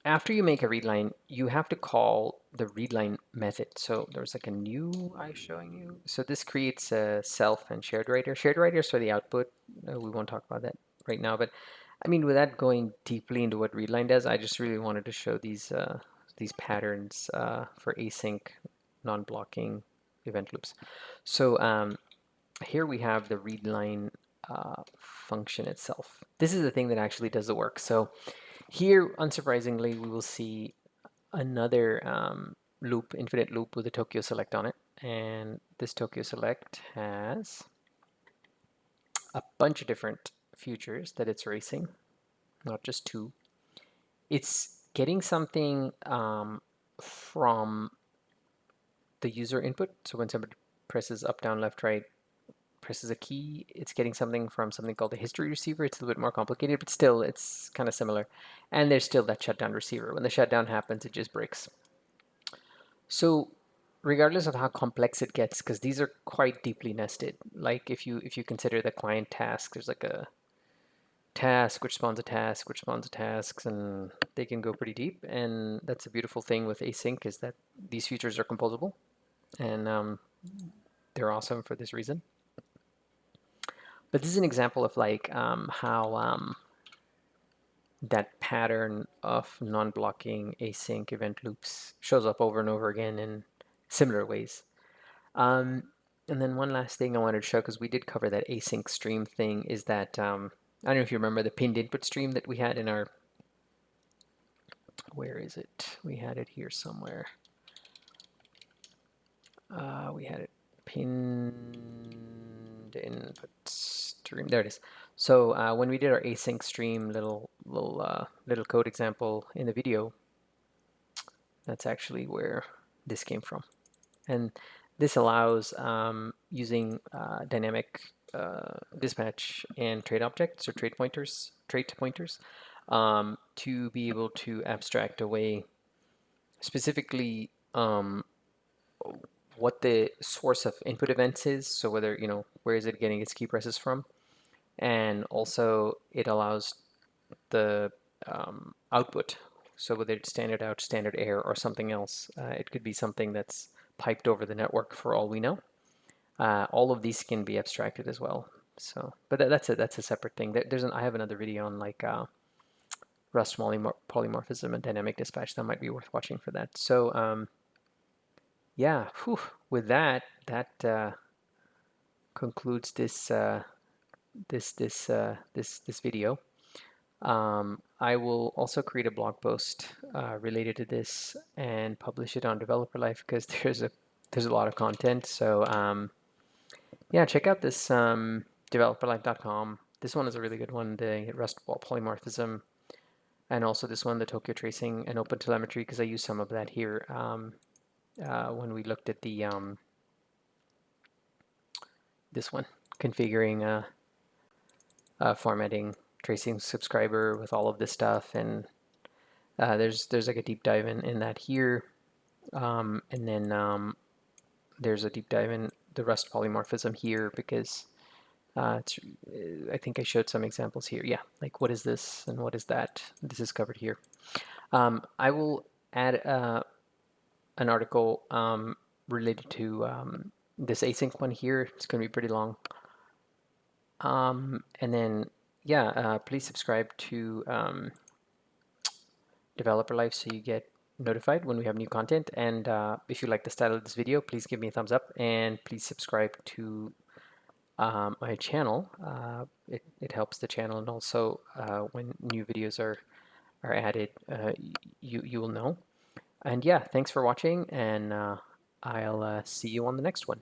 Speaker 1: after you make a read line, you have to call the read line method. So there's like a new I showing you. So this creates a self and shared writer. Shared writers for the output. We won't talk about that right now, but I mean, without going deeply into what read line does, I just really wanted to show these patterns for async non-blocking event loops. So here we have the read line function itself. This is the thing that actually does the work. So here, unsurprisingly, we will see another loop, infinite loop with a Tokyo select on it. And this Tokyo select has a bunch of different futures that it's racing, not just two. It's getting something from the user input. So when somebody presses up, down, left, right, presses a key, it's getting something from something called the history receiver. It's a little bit more complicated, but still it's kind of similar. And there's still that shutdown receiver. When the shutdown happens, it just breaks. So regardless of how complex it gets, because these are quite deeply nested, like if you consider the client task, there's like a task which spawns a task which spawns a task, and they can go pretty deep. And that's a beautiful thing with async, is that these features are composable, and they're awesome for this reason. But this is an example of like how that pattern of non-blocking async event loops shows up over and over again in similar ways. And then one last thing I wanted to show, because we did cover that async stream thing, is that I don't know if you remember the pinned input stream that we had in our, where is it? We had it here somewhere. We had it pinned input stream. There it is. So when we did our async stream little code example in the video, that's actually where this came from. And this allows using dynamic dispatch and trait objects or trait pointers to be able to abstract away specifically what the source of input events is. So whether, where is it getting its key presses from? And also it allows the output. So whether it's standard out, standard air, or something else, it could be something that's piped over the network for all we know. All of these can be abstracted as well. So, but that's a separate thing. I have another video on like Rust polymorphism and dynamic dispatch. That might be worth watching for that. So yeah, whew, with that concludes this video. I will also create a blog post related to this and publish it on Developer Life because there's a lot of content. So yeah, check out this developerlife.com. This one is a really good one, the Rust polymorphism, and also this one, the Tokyo tracing and OpenTelemetry, because I use some of that here when we looked at the this one, configuring formatting tracing subscriber with all of this stuff, and there's like a deep dive in that here, and then there's a deep dive in the Rust polymorphism here because I think I showed some examples here. Yeah, like what is this and what is that? This is covered here. I will add an article related to this async one here. It's going to be pretty long. And then, yeah, please subscribe to Developer Life so you get notified when we have new content. And if you like the style of this video, please give me a thumbs up and please subscribe to my channel. It helps the channel, and also when new videos are added, you will know. And yeah, thanks for watching, and I'll see you on the next one.